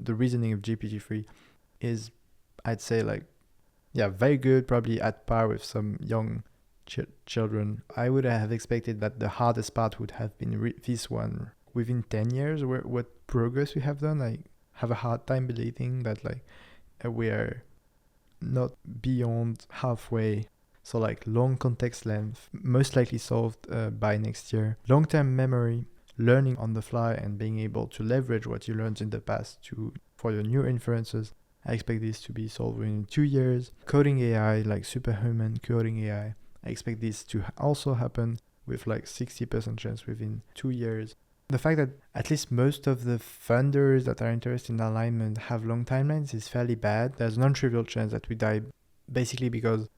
the reasoning of GPT-3 is, I'd say, like, yeah, very good, probably at par with some young children. I would have expected that the hardest part would have been this one. Within 10 years, what progress we have done, I have a hard time believing that like we are not beyond halfway. So like long context length, most likely solved by next year. Long-term memory, learning on the fly and being able to leverage what you learned in the past for your new inferences. I expect this to be solved within 2 years. Coding AI, like superhuman coding AI, I expect this to also happen with like 60% chance within 2 years. The fact that at least most of the funders that are interested in alignment have long timelines is fairly bad. There's a non-trivial chance that we die basically because,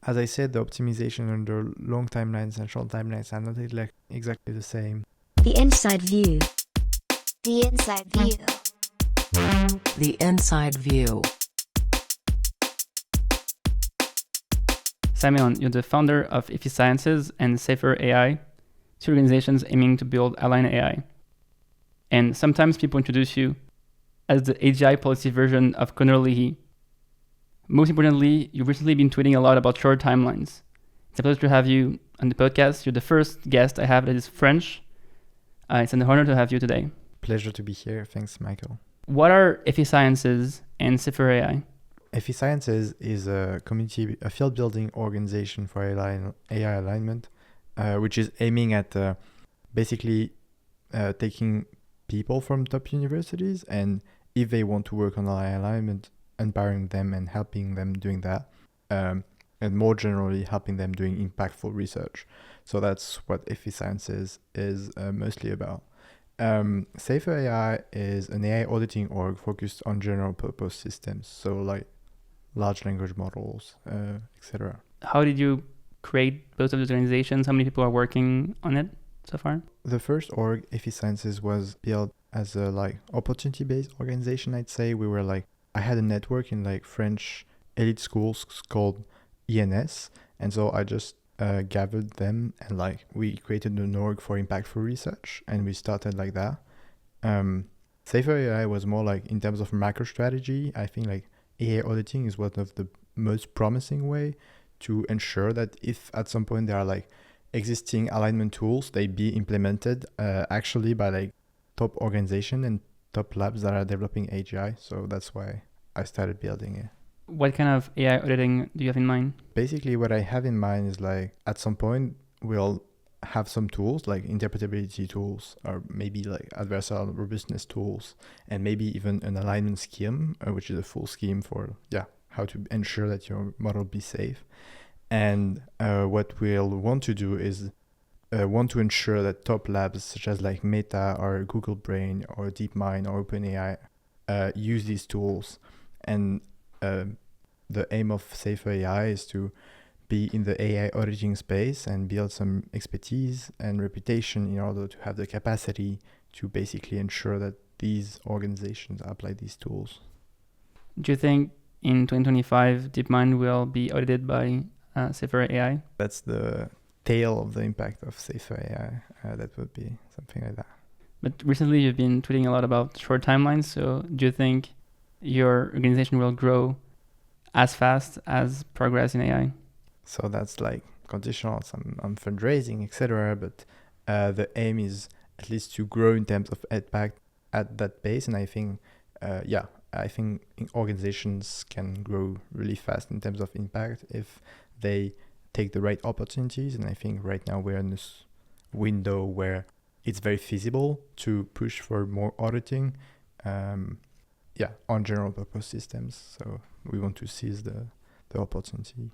as I said, the optimization under long timelines and short timelines are not exactly the same. The inside view. The inside view. The inside view. Simeon, you're the founder of EffiSciences and SaferAI, two organizations aiming to build aligned AI. And sometimes people introduce you as the AGI policy version of Conor Leahy. Most importantly, you've recently been tweeting a lot about short timelines. It's a pleasure to have you on the podcast. You're the first guest I have that is French. It's an honor to have you today. Pleasure to be here. Thanks, Michael. What are EffiSciences and SaferAI? EffiSciences is a field building organization for AI alignment, which is aiming at basically taking people from top universities and if they want to work on AI alignment, empowering them and helping them doing that, and more generally helping them doing impactful research. So that's what EffiSciences is mostly about. SaferAI is an AI auditing org focused on general purpose systems, so like large language models, etc. How did you create both of those organizations? How many people are working on it so far? The first org, EffiSciences, was built as a like opportunity-based organization, I'd say. I had a network in like French elite schools called ENS, and so I just gathered them and like we created an org for impactful research, and we started like that. SaferAI was more like in terms of macro strategy. I think like AI auditing is one of the most promising way to ensure that if at some point there are like existing alignment tools, they be implemented actually by like top organization and top labs that are developing AGI. So that's why I started building it. What kind of AI auditing do you have in mind? Basically what I have in mind is like at some point we'll have some tools like interpretability tools or maybe like adversarial robustness tools and maybe even an alignment scheme, which is a full scheme for how to ensure that your model be safe. And what we'll want to do is want to ensure that top labs such as like Meta or Google Brain or DeepMind or OpenAI use these tools. And the aim of SaferAI is to be in the AI auditing space and build some expertise and reputation in order to have the capacity to basically ensure that these organizations apply these tools. Do you think in 2025 DeepMind will be audited by SaferAI? That's the tail of the impact of SaferAI. That would be something like that. But recently you've been tweeting a lot about short timelines. So do you think your organization will grow as fast as progress in AI? So that's like conditional on fundraising, etc. But the aim is at least to grow in terms of impact at that pace. And I think, I think organizations can grow really fast in terms of impact if they take the right opportunities. And I think right now we're in this window where it's very feasible to push for more auditing, on general purpose systems. So we want to seize the opportunity.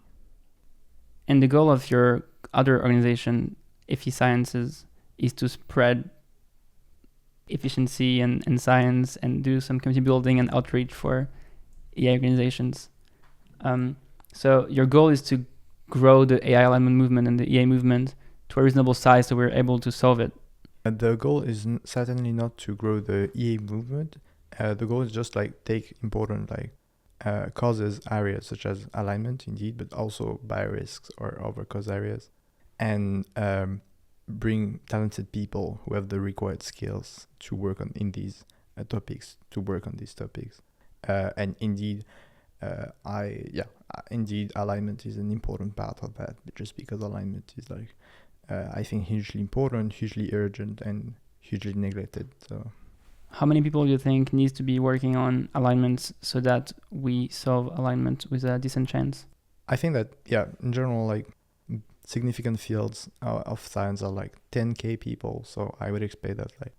And the goal of your other organization, EffiSciences, is to spread efficiency and science and do some community building and outreach for AI organizations. So your goal is to grow the AI alignment movement and the EA movement to a reasonable size so we're able to solve it. The goal is certainly not to grow the EA movement. The goal is just like take important causes areas such as alignment indeed, but also biorisks or other cause areas, and bring talented people who have the required skills to work in these topics to work on these topics. And indeed, indeed, alignment is an important part of that, just because alignment is like, I think, hugely important, hugely urgent, and hugely neglected. So, how many people do you think needs to be working on alignments so that we solve alignment with a decent chance? I think that, in general, like significant fields of science are like 10K people. So I would expect that like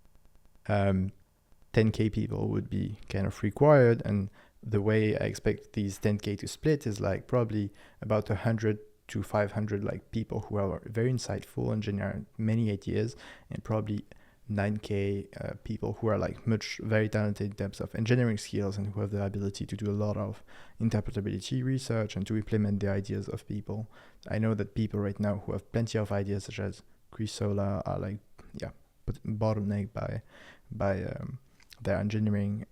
10K people would be kind of required. And the way I expect these 10K to split is like probably about 100 to 500 like people who are very insightful and generate many ideas, and probably 9K people who are like very talented in terms of engineering skills and who have the ability to do a lot of interpretability research and to implement the ideas of people. I know that people right now who have plenty of ideas, such as Chrysola, are like bottleneck by their engineering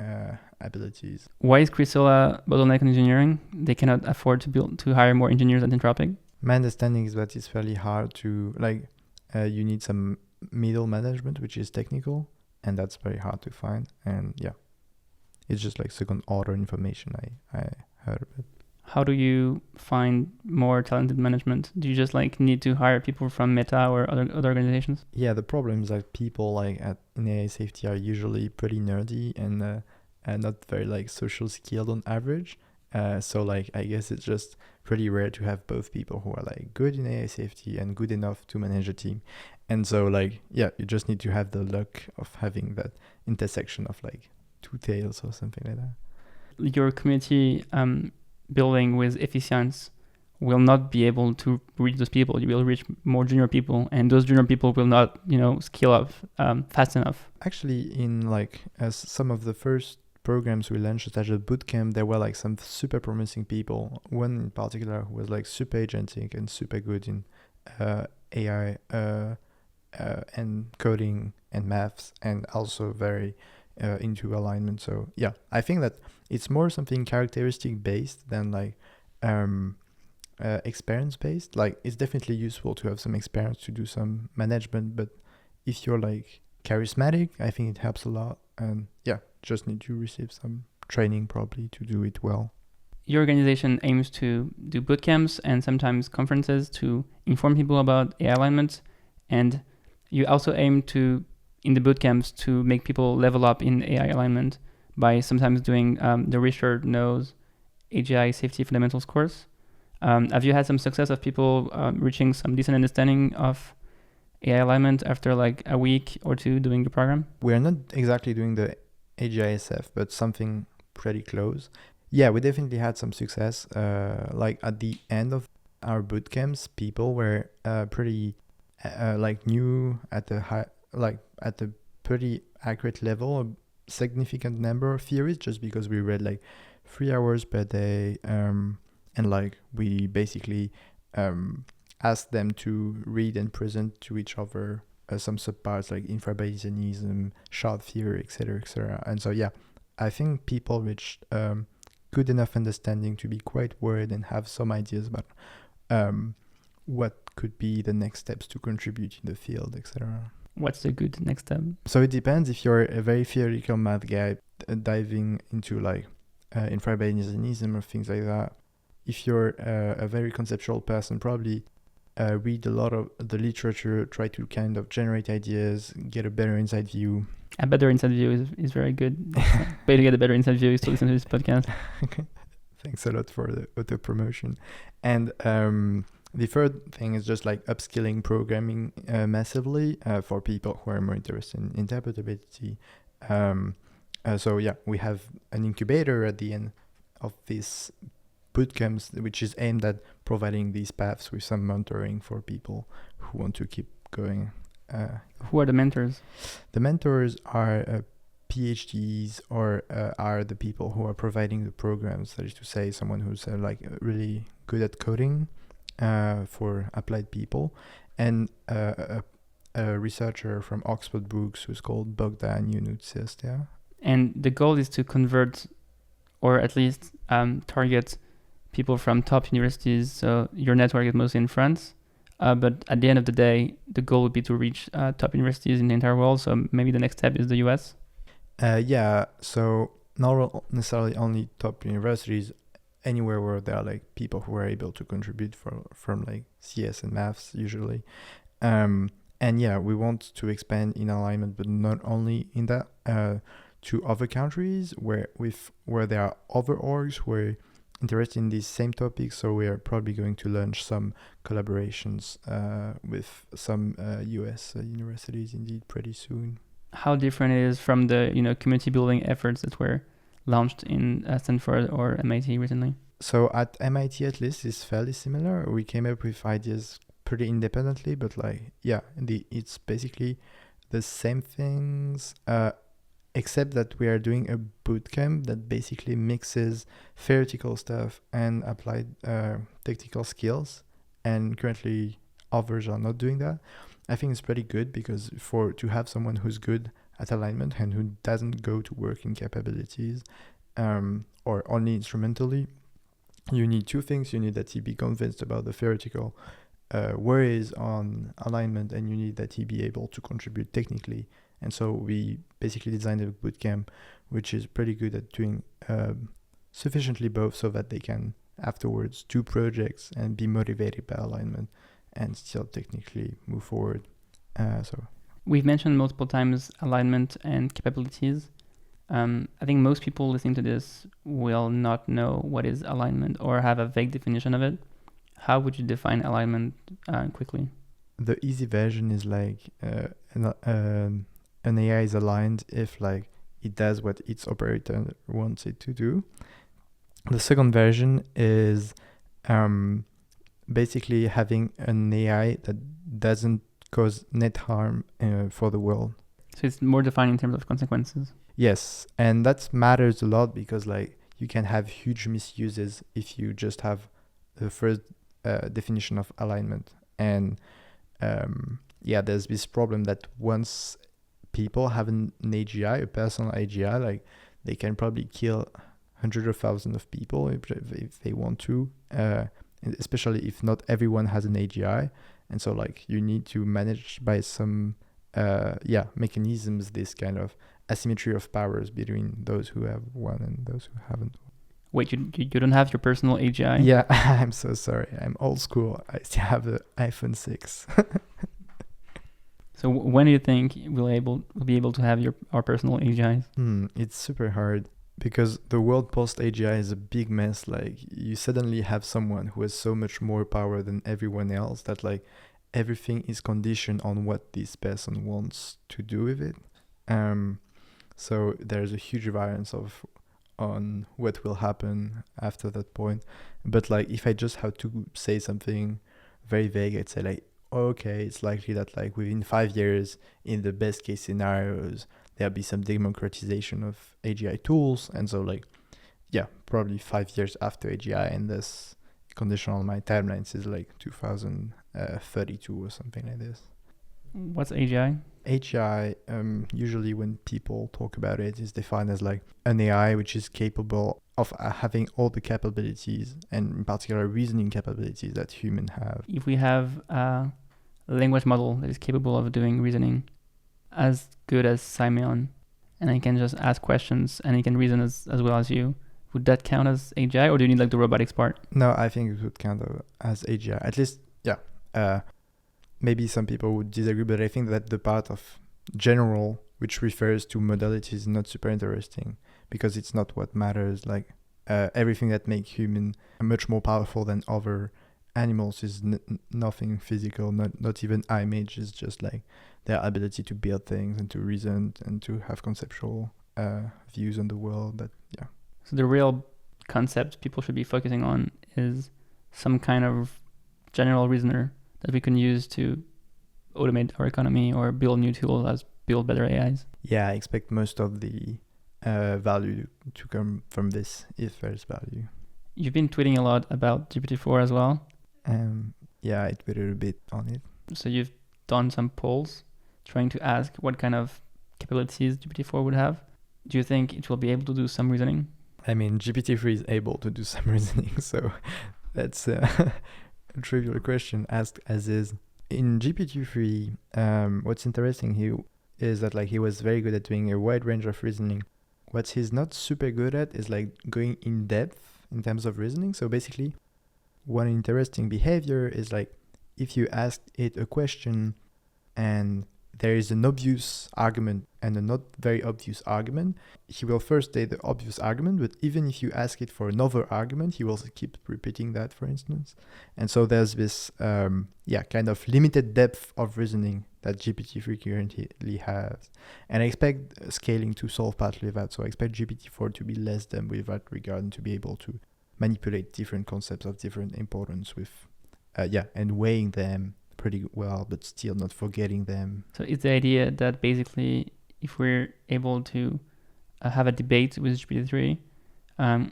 abilities. Why is Chrysola bottleneck in engineering? They cannot afford to hire more engineers at Anthropic? My understanding is that it's fairly hard to you need some middle management, which is technical, and that's very hard to find. And it's just like second order information I heard of it. How do you find more talented management? Do you just like need to hire people from Meta or other organizations? Yeah, the problem is that people in AI safety are usually pretty nerdy and not very like social skilled on average. So like I guess it's just pretty rare to have both people who are like good in AI safety and good enough to manage a team. And so like you just need to have the luck of having that intersection of like two tails or something like that. Your community building with EffiSciences will not be able to reach those people. You will reach more junior people, and those junior people will not, scale up fast enough. Actually, in as some of the first programs we launched as a bootcamp, there were like some super promising people. One in particular who was like super agentic and super good in AI and coding and maths, and also very into alignment. So I think that it's more something characteristic based than like experience based. Like it's definitely useful to have some experience to do some management, but if you're like charismatic, I think it helps a lot. And just need to receive some training probably to do it well. Your organization aims to do bootcamps and sometimes conferences to inform people about AI alignment, and you also aim to, in the bootcamps, to make people level up in AI alignment by sometimes doing the Richard Knows AGI Safety Fundamentals course. Have you had some success of people reaching some decent understanding of AI alignment after like a week or two doing the program? We're not exactly doing the AGISF, but something pretty close. Yeah, we definitely had some success. Like at the end of our bootcamps, people were pretty new at the high, at a pretty accurate level, a significant number of theories, just because we read like 3 hours per day, and like we basically asked them to read and present to each other some subparts like infrabayesianism, shard theory, etc. And so I think people reached good enough understanding to be quite worried and have some ideas about what could be the next steps to contribute in the field, etc. What's the good next step? So it depends. If you're a very theoretical math guy diving into like infrabayesianism or things like that, if you're a very conceptual person, probably read a lot of the literature, try to kind of generate ideas, get a better inside view. A better inside view is very good. Way to get a better inside view is to listen to this podcast. Okay. Thanks a lot for the auto promotion. And the third thing is just like upskilling programming massively for people who are more interested in interpretability. We have an incubator at the end of this bootcamps, which is aimed at providing these paths with some mentoring for people who want to keep going. Who are the mentors? The mentors are PhDs or are the people who are providing the programs. That is to say, someone who's really good at coding for applied people, and a researcher from Oxford Brookes who's called Bogdan Yunutsestea. And the goal is to convert, or at least target people from top universities. So your network is mostly in France, but at the end of the day, the goal would be to reach top universities in the entire world. So maybe the next step is the US. Yeah, so not necessarily only top universities, anywhere where there are like people who are able to contribute from like CS and maths usually. And yeah, we want to expand in alignment, but not only in that, to other countries where there are other orgs who are interested in these same topics. So we are probably going to launch some collaborations with some US universities indeed pretty soon. How different it is from the community building efforts that were launched in Stanford or MIT recently? So at MIT at least it's fairly similar. We came up with ideas pretty independently, but like it's basically the same things, except that we are doing a bootcamp that basically mixes theoretical stuff and applied technical skills. And currently others are not doing that. I think it's pretty good because to have someone who's good at alignment and who doesn't go to work in capabilities or only instrumentally, you need two things. You need that he be convinced about the theoretical worries on alignment, and you need that he be able to contribute technically. And so we basically designed a bootcamp which is pretty good at doing sufficiently both so that they can afterwards do projects and be motivated by alignment and still technically move forward. So we've mentioned multiple times alignment and capabilities. I think most people listening to this will not know what is alignment or have a vague definition of it. How would you define alignment quickly? The easy version is like an AI is aligned if like it does what its operator wants it to do. The second version is basically having an AI that doesn't cause net harm for the world. So it's more defined in terms of consequences. Yes, and that matters a lot because like you can have huge misuses if you just have the first definition of alignment. And there's this problem that once people have an AGI, a personal AGI, like they can probably kill hundreds of thousands of people if they want to, especially if not everyone has an AGI. And so like you need to manage by some mechanisms this kind of asymmetry of powers between those who have one and those who haven't. Wait, you don't have your personal AGI? Yeah, I'm so sorry. I'm old school. I still have the iPhone 6. So when do you think we'll be able to have our personal AGIs? It's super hard because the world post AGI is a big mess. Like you suddenly have someone who has so much more power than everyone else that like everything is conditioned on what this person wants to do with it. So there's a huge variance on what will happen after that point. But like if I just have to say something very vague, I'd say like, okay, it's likely that like within 5 years, in the best case scenarios, there'll be some democratization of AGI tools. And so like, yeah, probably 5 years after AGI, and this condition on my timelines is like 2032 or something like this. What's AGI? AGI, usually when people talk about it, is defined as like an AI which is capable of having all the capabilities, and in particular reasoning capabilities that humans have. If we have a language model that is capable of doing reasoning as good as Simeon, and I can just ask questions and it can reason as well as you, would that count as AGI, or do you need like the robotics part? No, I think it would count as AGI. At least, yeah. Maybe some people would disagree, but I think that the part of general, which refers to modalities, is not super interesting because it's not what matters. Like everything that makes human much more powerful than other animals is nothing physical, not even image. It's just like their ability to build things and to reason and to have conceptual views on the world. So the real concept people should be focusing on is some kind of general reasoner that we can use to automate our economy or build new tools as build better AIs. Yeah, I expect most of the value to come from this, if there's value. You've been tweeting a lot about GPT-4 as well. Yeah, I tweeted a bit on it. So you've done some polls trying to ask what kind of capabilities GPT-4 would have. Do you think it will be able to do some reasoning? I mean, GPT-3 is able to do some reasoning, so that's a trivial question asked as is. In GPT-3, what's interesting here is that like he was very good at doing a wide range of reasoning. What he's not super good at is like going in depth in terms of reasoning. So basically, one interesting behavior is like if you ask it a question and there is an obvious argument and a not very obvious argument, he will first state the obvious argument, but even if you ask it for another argument, he will keep repeating that, for instance. And so there's this kind of limited depth of reasoning that GPT-3 currently has. And I expect scaling to solve partly that. So I expect GPT-4 to be less than with that regard and to be able to manipulate different concepts of different importance with, and weighing them pretty well, but still not forgetting them. So it's the idea that basically if we're able to have a debate with GPT-3,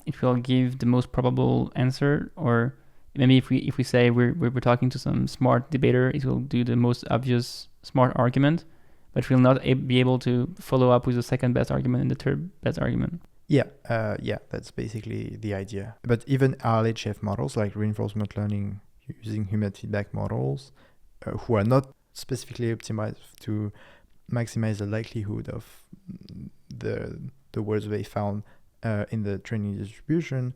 it will give the most probable answer, or maybe if we say we're talking to some smart debater, it will do the most obvious smart argument, but will not be able to follow up with the second best argument and the third best argument. Yeah, that's basically the idea. But even RLHF models, like reinforcement learning using human feedback models, who are not specifically optimized to maximize the likelihood of the words they found in the training distribution,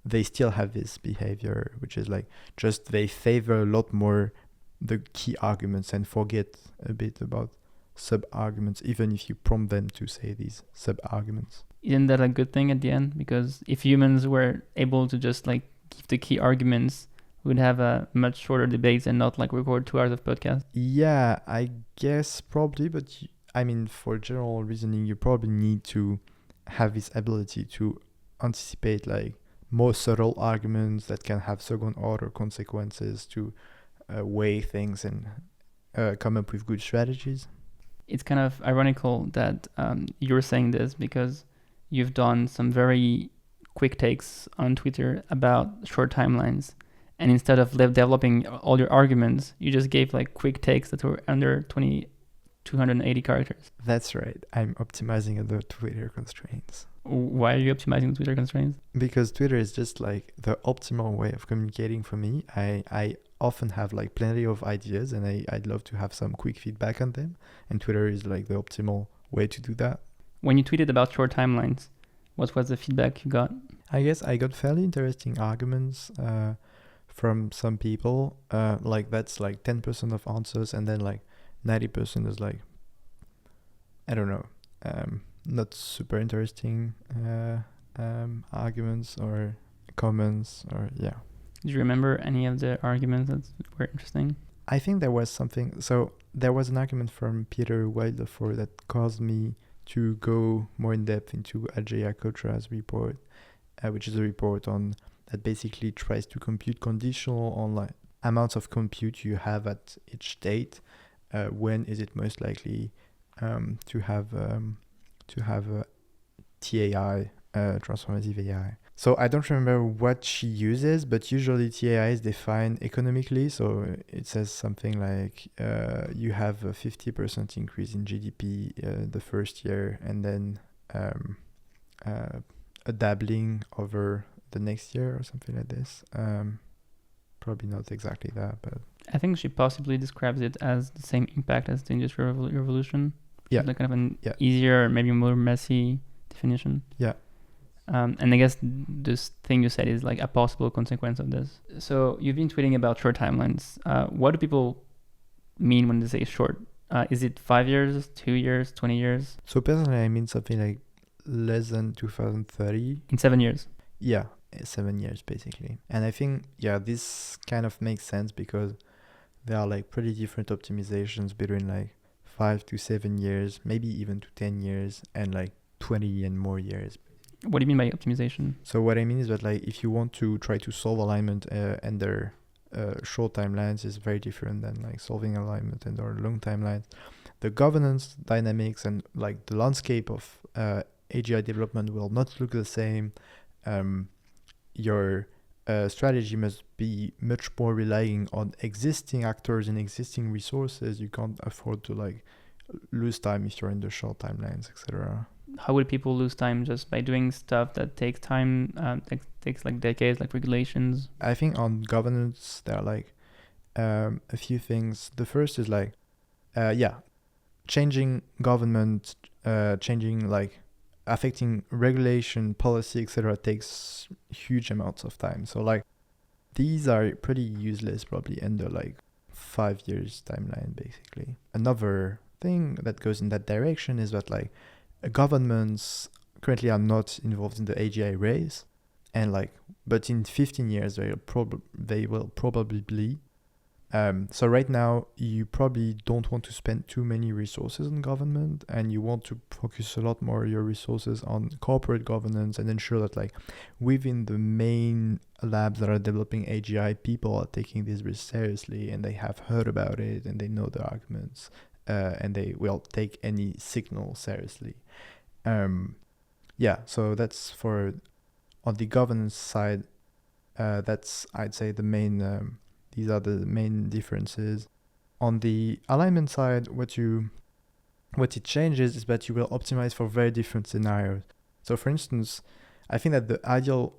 they still have this behavior, which is like just they favor a lot more the key arguments and forget a bit about sub-arguments, even if you prompt them to say these sub-arguments. Isn't that a good thing at the end? Because if humans were able to just like give the key arguments, we'd have a much shorter debates and not like record 2 hours of podcast. Yeah, I guess probably, but I mean, for general reasoning, you probably need to have this ability to anticipate like more subtle arguments that can have second order consequences, to weigh things and come up with good strategies. It's kind of ironical that you're saying this because you've done some very quick takes on Twitter about short timelines. And instead of developing all your arguments, you just gave like quick takes that were under 280 characters. That's right. I'm optimizing the Twitter constraints. Why are you optimizing the Twitter constraints? Because Twitter is just like the optimal way of communicating for me. I often have like plenty of ideas and I'd love to have some quick feedback on them. And Twitter is like the optimal way to do that. When you tweeted about short timelines, what was the feedback you got? I guess I got fairly interesting arguments from some people. Like that's like 10% of answers, and then like 90% is like, I don't know, not super interesting arguments or comments, or yeah. Do you remember any of the arguments that were interesting? I think there was something. So there was an argument from Peter Wilderford that caused me to go more in depth into Ajay Kotra's report, which is a report on that basically tries to compute conditional on like amounts of compute you have at each state. When is it most likely to have a TAI, transformative AI? So I don't remember what she uses, but usually TAI is defined economically. So it says something like you have a 50% increase in GDP the first year, and then a doubling over the next year or something like this. Probably not exactly that, but I think she possibly describes it as the same impact as the Industrial Revolution. Yeah. Like kind of an easier, maybe more messy definition. Yeah. And I guess this thing you said is like a possible consequence of this. So you've been tweeting about short timelines. What do people mean when they say short? Is it 5 years, 2 years, 20 years? So personally, I mean something like less than 2030. In 7 years? Yeah, 7 years basically. And I think, this kind of makes sense because there are like pretty different optimizations between like 5 to 7 years, maybe even to 10 years, and like 20 and more years. What do you mean by optimization? So what I mean is that like if you want to try to solve alignment under short timelines is very different than like solving alignment under long timelines. The governance dynamics and like the landscape of AGI development will not look the same. Your strategy must be much more relying on existing actors and existing resources. You can't afford to like lose time if you're in the short timelines, etc. How would people lose time? Just by doing stuff that takes time, takes like decades, like regulations? I think on governance, there are like a few things. The first is like, changing government, changing like affecting regulation, policy, etc. takes huge amounts of time. So like these are pretty useless probably under like 5 years timeline basically. Another thing that goes in that direction is that like governments currently are not involved in the AGI race, and like but in 15 years they will probably be. So right now you probably don't want to spend too many resources on government, and you want to focus a lot more your resources on corporate governance and ensure that like within the main labs that are developing AGI, people are taking this risk seriously and they have heard about it and they know the arguments, and they will take any signal seriously. So that's for on the governance side. That's I'd say the main these are the main differences. On the alignment side, what it changes is that you will optimize for very different scenarios. So for instance, I think that the ideal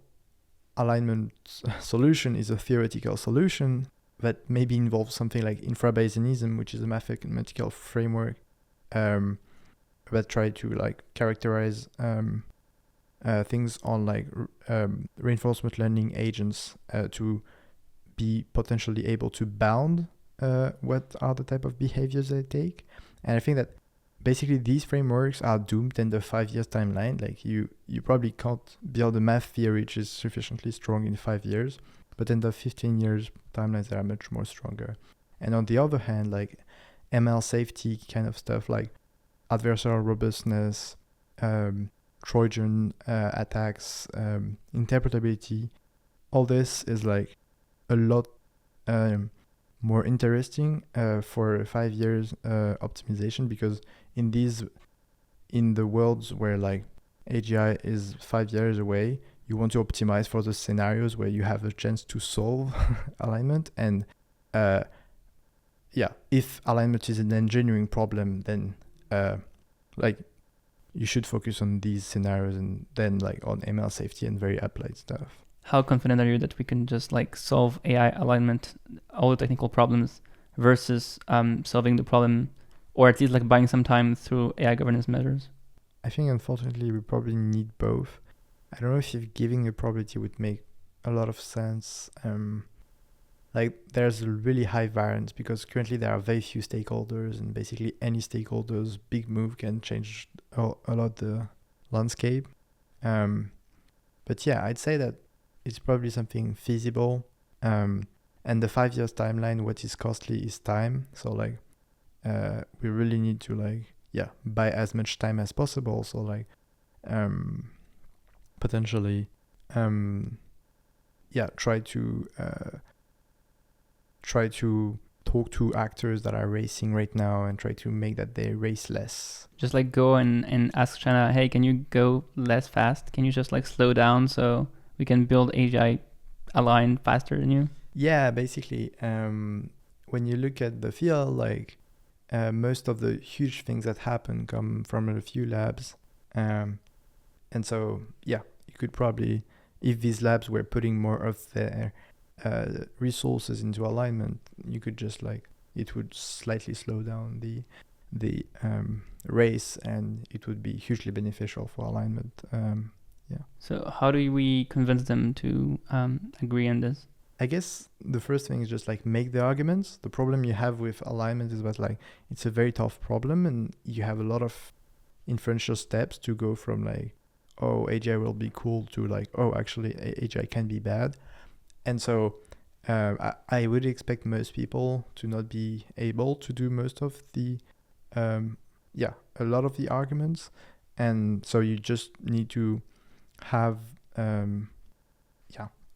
alignment solution is a theoretical solution that maybe involves something like infrabayesianism, which is a mathematical framework that try to like characterize things on like reinforcement learning agents to be potentially able to bound what are the type of behaviors they take. And I think that basically these frameworks are doomed in the 5 years timeline. Like you probably can't build a math theory which is sufficiently strong in 5 years, but in the 15 years timelines they are much more stronger. And on the other hand, like ML safety kind of stuff like adversarial robustness, Trojan attacks, interpretability, all this is like a lot more interesting for 5 years optimization, because in the worlds where like AGI is 5 years away, you want to optimize for the scenarios where you have a chance to solve alignment. And if alignment is an engineering problem, then like you should focus on these scenarios and then like on ML safety and very applied stuff. How confident are you that we can just like solve AI alignment, all the technical problems, versus solving the problem, or at least like buying some time through AI governance measures? I think unfortunately we probably need both. I don't know if giving a probability would make a lot of sense. Like there's a really high variance because currently there are very few stakeholders, and basically any stakeholder's big move can change a lot the landscape. But yeah, I'd say that it's probably something feasible. And the 5 years timeline, what is costly is time. So like we really need to like buy as much time as possible. So like potentially try to talk to actors that are racing right now and try to make that they race less. Just like go and ask China, hey, can you go less fast? Can you just like slow down so we can build AGI align faster than you? Yeah, basically. When you look at the field, like most of the huge things that happen come from a few labs. And so, you could probably, if these labs were putting more of their resources into alignment, you could just like, it would slightly slow down the race, and it would be hugely beneficial for alignment. So how do we convince them to agree on this? I guess the first thing is just like make the arguments. The problem you have with alignment is that like it's a very tough problem, and you have a lot of inferential steps to go from like, oh, AGI will be cool, to like, oh, actually AGI can be bad. And so I would expect most people to not be able to do most of the a lot of the arguments. And so you just need to have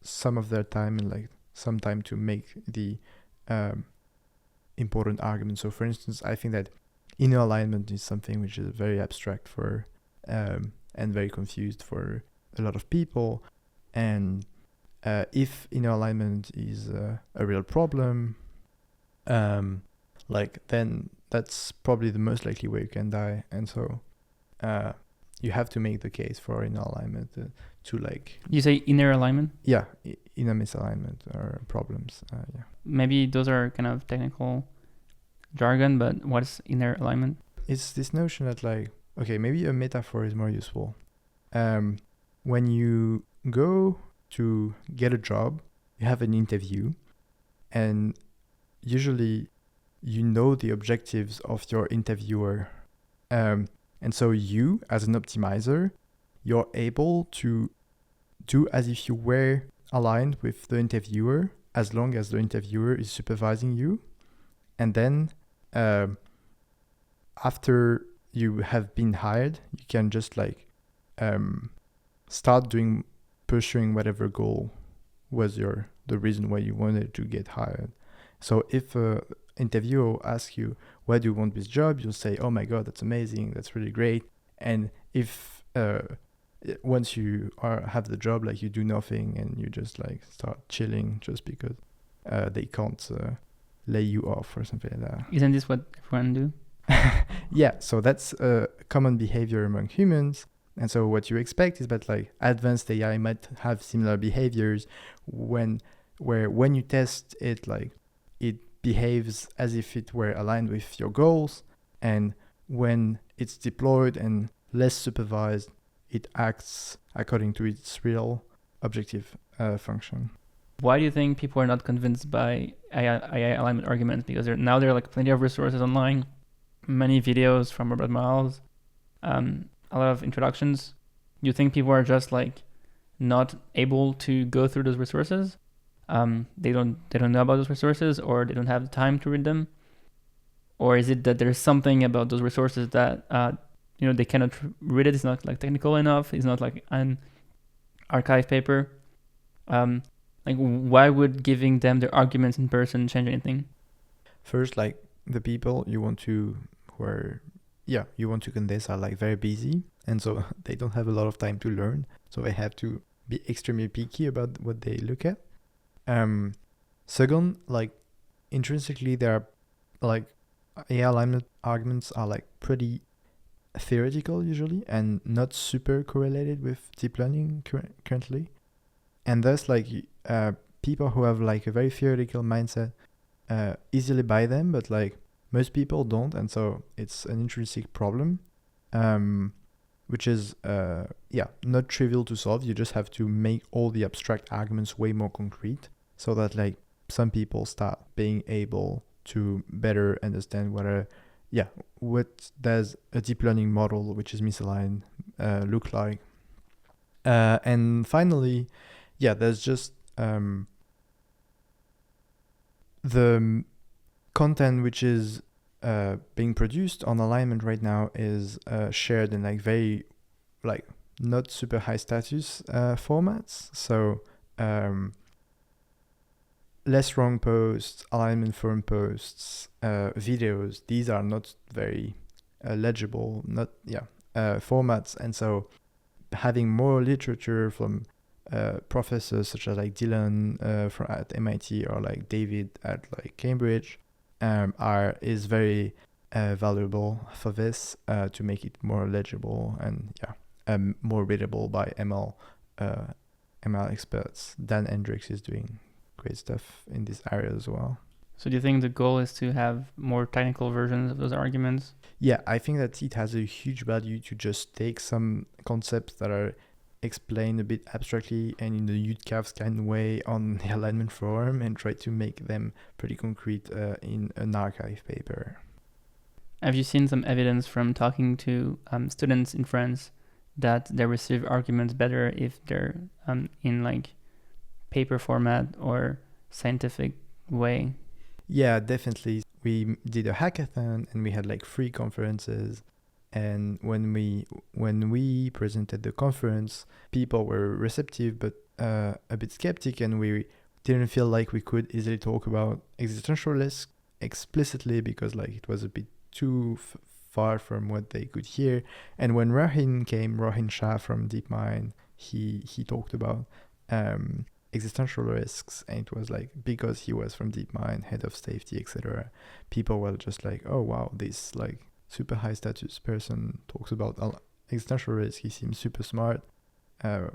some of their time and like some time to make the important arguments. So for instance, I think that inner alignment is something which is very abstract for and very confused for a lot of people. And if inner alignment is a real problem, then that's probably the most likely way you can die. And so you have to make the case for inner alignment to like... You say inner alignment? Yeah, inner misalignment or problems. Maybe those are kind of technical jargon, but what is inner alignment? it's this notion that like, okay, maybe a metaphor is more useful. When you go to get a job, you have an interview, and usually you know the objectives of your interviewer. And so you, as an optimizer, you're able to do as if you were aligned with the interviewer, as long as the interviewer is supervising you. And then after you have been hired, you can just like start pursuing whatever goal was the reason why you wanted to get hired. So if a interviewer asks you, why do you want this job? You'll say, oh my God, that's amazing. That's really great. And if once you have the job, like you do nothing and you just like start chilling just because they can't lay you off or something like that. Isn't this what everyone do? Yeah, so that's a common behavior among humans. And so what you expect is that like advanced AI might have similar behaviors when you test it, like it behaves as if it were aligned with your goals, and when it's deployed and less supervised, it acts according to its real objective function. Why do you think people are not convinced by AI alignment arguments? Because there are like plenty of resources online, many videos from Robert Miles, a lot of introductions. You think people are just like not able to go through those resources? They don't know about those resources, or they don't have the time to read them? Or is it that there's something about those resources that they cannot read it? It's not like technical enough. It's not like an archive paper. Like why would giving them their arguments in person change anything? First, like the people you want to convince are like very busy, and so they don't have a lot of time to learn. So they have to be extremely picky about what they look at. Second, like intrinsically, there are like AI alignment arguments are like pretty theoretical usually and not super correlated with deep learning currently. And thus like people who have like a very theoretical mindset easily buy them, but like most people don't, and so it's an intrinsic problem, which is not trivial to solve. You just have to make all the abstract arguments way more concrete, so that like some people start being able to better understand what does a deep learning model which is misaligned look like. And finally, there's just the content which is being produced on alignment right now is shared in like very like not super high status formats. So less wrong posts, alignment firm posts, videos, these are not very legible, formats. And so having more literature from professors such as like Dylan at MIT or like David at like Cambridge is very valuable for this to make it more legible and more readable by ML experts. Dan Hendricks is doing great stuff in this area as well. So do you think the goal is to have more technical versions of those arguments? Yeah, I think that it has a huge value to just take some concepts that are explained a bit abstractly and in the Yudkowsky way on the alignment forum and try to make them pretty concrete in an archive paper. Have you seen some evidence from talking to students in France that they receive arguments better if they're in like paper format or scientific way? Yeah, definitely. We did a hackathon and we had like 3 conferences. And when we presented the conference, people were receptive but a bit skeptic, and we didn't feel like we could easily talk about existential risk explicitly because like it was a bit too far from what they could hear. And when Rohin Shah from DeepMind, he talked about existential risks, and it was like because he was from DeepMind, head of safety, etc. People were just like, oh wow, this like super high status person talks about existential risk. He seems super smart. I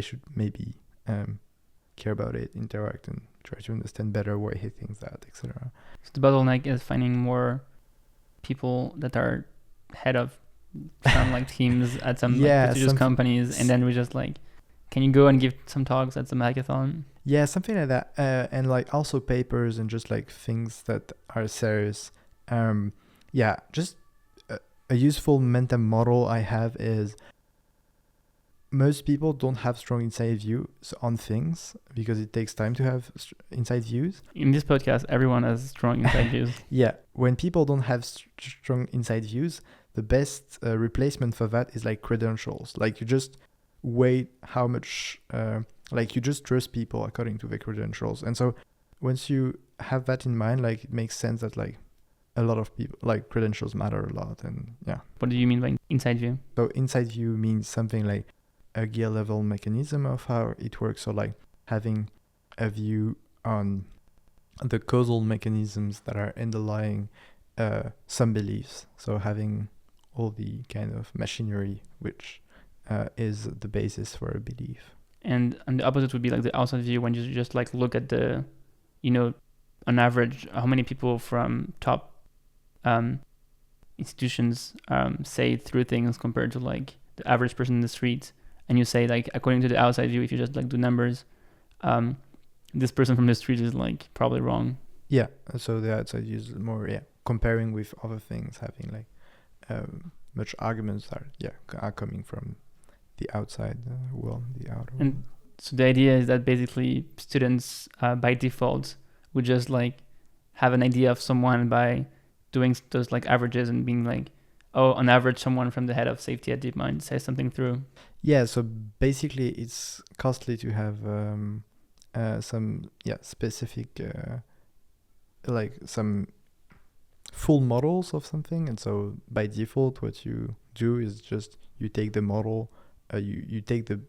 should maybe care about it, interact, and try to understand better why he thinks that, etc. So the bottleneck is finding more people that are head of some like teams at some Yeah, like prestigious companies, and then we just like, can you go and give some talks at some hackathon? Yeah, something like that. And like also papers and just like things that are serious. Yeah, just a useful mental model I have is most people don't have strong inside views on things because it takes time to have inside views. In this podcast, everyone has strong inside views. Yeah, when people don't have strong inside views, the best replacement for that is like credentials. Like you just weigh how much, like you just trust people according to their credentials. And so once you have that in mind, like it makes sense that like a lot of people, like credentials matter a lot. And yeah. What do you mean by inside view? So inside view means something like a gear level mechanism of how it works. So like having a view on the causal mechanisms that are underlying some beliefs. So having all the kind of machinery which is the basis for a belief. And the opposite would be like the outside view, when you just like look at the, you know, on average, how many people from top institutions say through things compared to like the average person in the street. And you say like, according to the outside view, if you just like do numbers, this person from the street is like probably wrong. Yeah. So the outside view is more, comparing with other things, having like much arguments are coming from the outside world, the outer world. And so the idea is that basically students by default would just like have an idea of someone by doing those like averages and being like, oh, on average, someone from the head of safety at DeepMind says something through. Yeah, so basically it's costly to have some specific like some full models of something. And so by default, what you do is just you take the model, you take the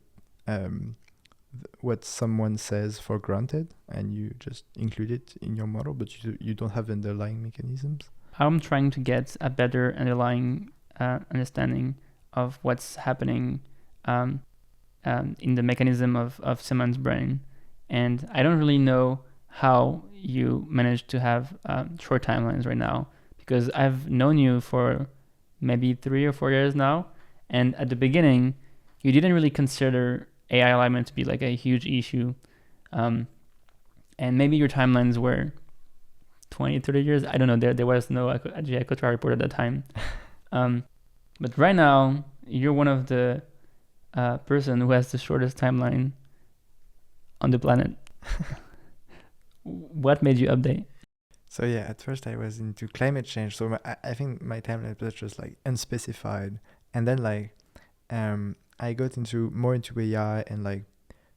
what someone says for granted, and you just include it in your model, but you don't have underlying mechanisms. I'm trying to get a better underlying understanding of what's happening in the mechanism of Simon's brain. And I don't really know how you manage to have short timelines right now, because I've known you for maybe 3 or 4 years now. And at the beginning, you didn't really consider AI alignment to be like a huge issue. And maybe your timelines were 20, 30 years. I don't know. There was no AGI Ecotra report at that time. But right now, you're one of the person who has the shortest timeline on the planet. What made you update? So yeah, at first I was into climate change. So I think my timeline was just like unspecified. And then like I got more into AI and like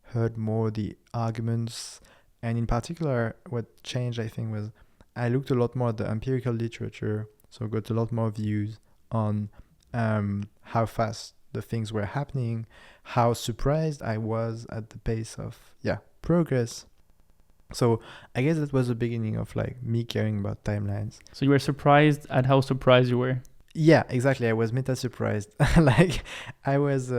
heard more the arguments. And in particular, what changed, I think, was I looked a lot more at the empirical literature. So got a lot more views on how fast the things were happening, how surprised I was at the pace of progress. So I guess that was the beginning of like me caring about timelines. So you were surprised at how surprised you were? Yeah, exactly. I was meta surprised. Like I was,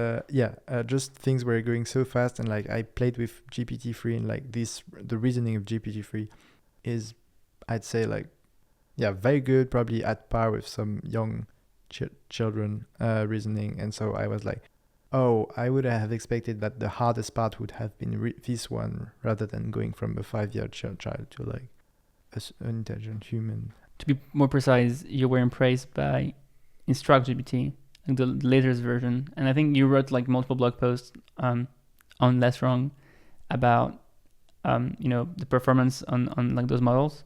just things were going so fast, and like I played with GPT-3, and like the reasoning of GPT-3 is, I'd say like, very good, probably at par with some young children reasoning. And so I was like, oh, I would have expected that the hardest part would have been this one, rather than going from a 5-year child to like an intelligent human. To be more precise, you were impressed by InstructGPT, like the latest version. And I think you wrote like multiple blog posts on Less Wrong about the performance on like those models.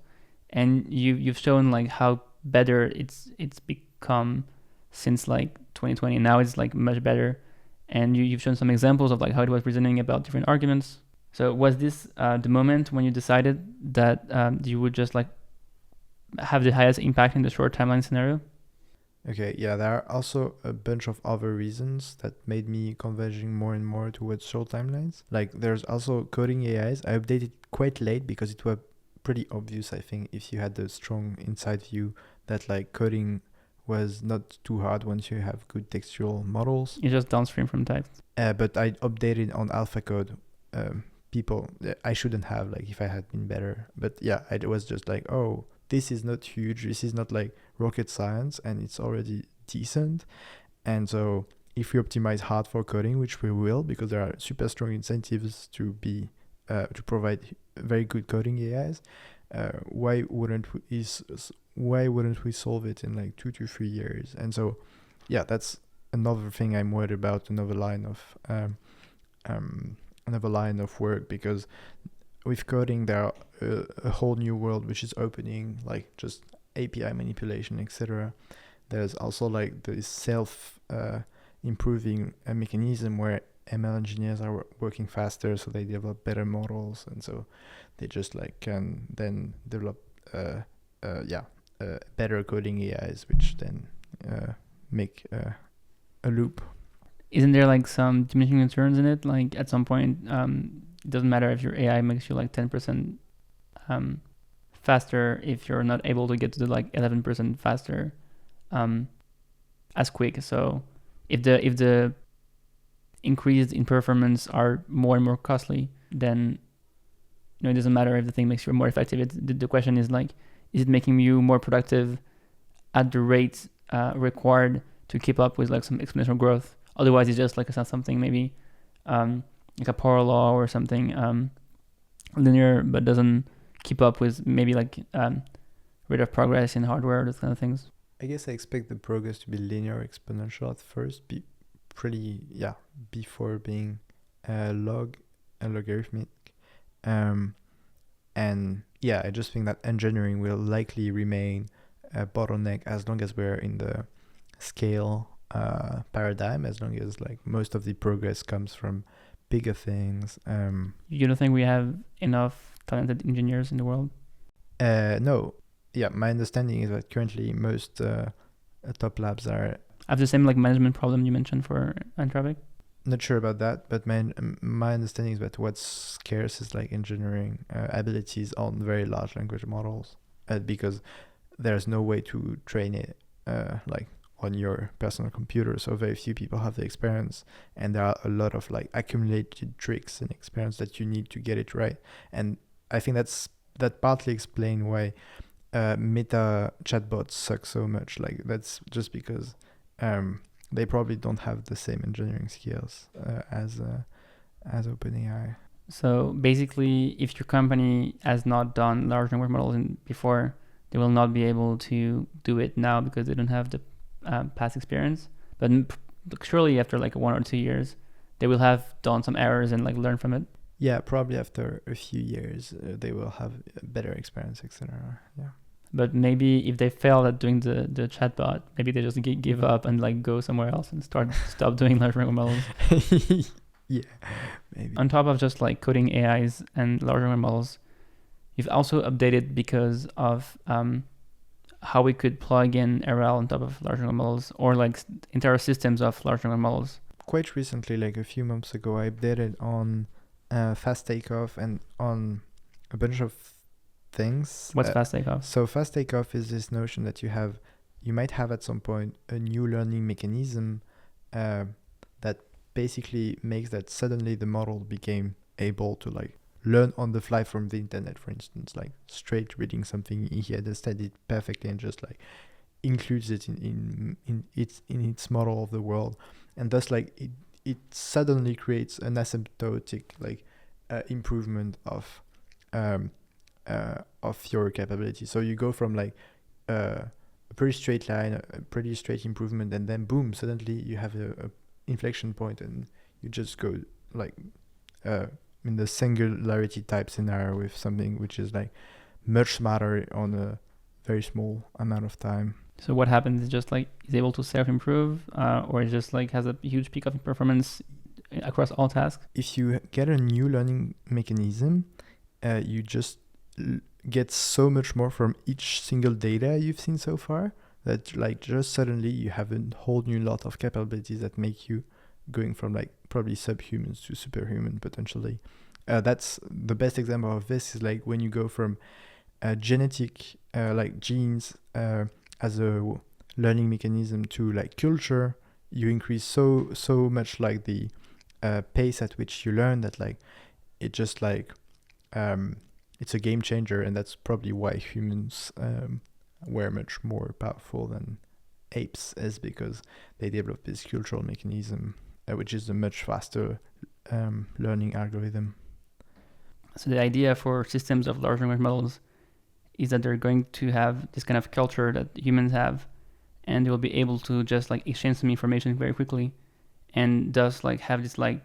And you've shown like how better it's become since like 2020. Now it's like much better. And you've shown some examples of like how it was reasoning about different arguments. So was this the moment when you decided that you would just like have the highest impact in the short timeline scenario? Okay, yeah, there are also a bunch of other reasons that made me converging more and more towards short timelines. Like there's also coding AIs. I updated quite late because it was pretty obvious, I think, if you had the strong inside view that like coding was not too hard once you have good textual models. You just downstream from text. But I updated on alpha code. People, I shouldn't have, like if I had been better. But yeah, I was just like, oh, this is not huge. This is not like rocket science, and it's already decent. And so if we optimize hard for coding, which we will, because there are super strong incentives to provide very good coding AIs, why wouldn't we solve it in like 2 to 3 years? And so, yeah, that's another thing I'm worried about, another line of work, because with coding there are a whole new world which is opening, like just API manipulation, etc. There's also like the self improving mechanism where ML engineers are working faster, so they develop better models, and so they just like can then develop better coding AIs, which then make a loop. Isn't there like some diminishing returns in it? Like at some point, it doesn't matter if your AI makes you like 10% faster if you're not able to get to the like 11% faster as quick. So if the increase in performance are more and more costly, then it doesn't matter if the thing makes you more effective. The question is like, is it making you more productive at the rate required to keep up with like some exponential growth? Otherwise, it's just like it's not something maybe like a power law or something linear, but doesn't keep up with maybe like rate of progress in hardware, those kind of things. I guess I expect the progress to be linear, exponential at first, before being logarithmic. And yeah, I just think that engineering will likely remain a bottleneck as long as we're in the scale paradigm, as long as like most of the progress comes from bigger things. You don't think we have enough talented engineers in the world? No. Yeah, my understanding is that currently most top labs have the same like management problem you mentioned for Anthropic. Not sure about that, but my understanding is that what's scarce is like engineering abilities on very large language models, because there's no way to train it like on your personal computer. So very few people have the experience, and there are a lot of like accumulated tricks and experience that you need to get it right. And I think that partly explains why meta chatbots suck so much. Like that's just because they probably don't have the same engineering skills as OpenAI. So basically, if your company has not done large language models before, they will not be able to do it now because they don't have the past experience. But surely after like 1 or 2 years, they will have done some errors and like learn from it. Yeah, probably after a few years, they will have better experience, etc. Yeah. But maybe if they fail at doing the chatbot, maybe they just give up and like go somewhere else and stop doing large language models. Yeah, maybe. On top of just like coding AIs and large language models, you've also updated because of how we could plug in RL on top of large language models, or like entire systems of large language models. Quite recently, like a few months ago, I updated on fast takeoff and on a bunch of things. What's fast takeoff? So fast takeoff is this notion that you might have at some point a new learning mechanism that basically makes that suddenly the model became able to like learn on the fly from the internet, for instance, like straight reading something he understands it perfectly and just like includes it in its model of the world, and thus like it suddenly creates an asymptotic like improvement of your capability. So you go from like a pretty straight line, a pretty straight improvement, and then boom, suddenly you have a inflection point, and you just go like in the singularity type scenario with something which is like much smarter on a very small amount of time. So what happens is just like is able to self-improve, or it just like has a huge peak of performance across all tasks? If you get a new learning mechanism, you just get so much more from each single data you've seen so far that like just suddenly you have a whole new lot of capabilities that make you going from like probably subhumans to superhuman potentially. That's the best example of this is like when you go from genetic like genes as a learning mechanism to like culture, you increase so much like the pace at which you learn that like it just like it's a game changer, and that's probably why humans were much more powerful than apes is because they developed this cultural mechanism, which is a much faster learning algorithm. So the idea for systems of large language models is that they're going to have this kind of culture that humans have, and they will be able to just like exchange some information very quickly, and thus like have this like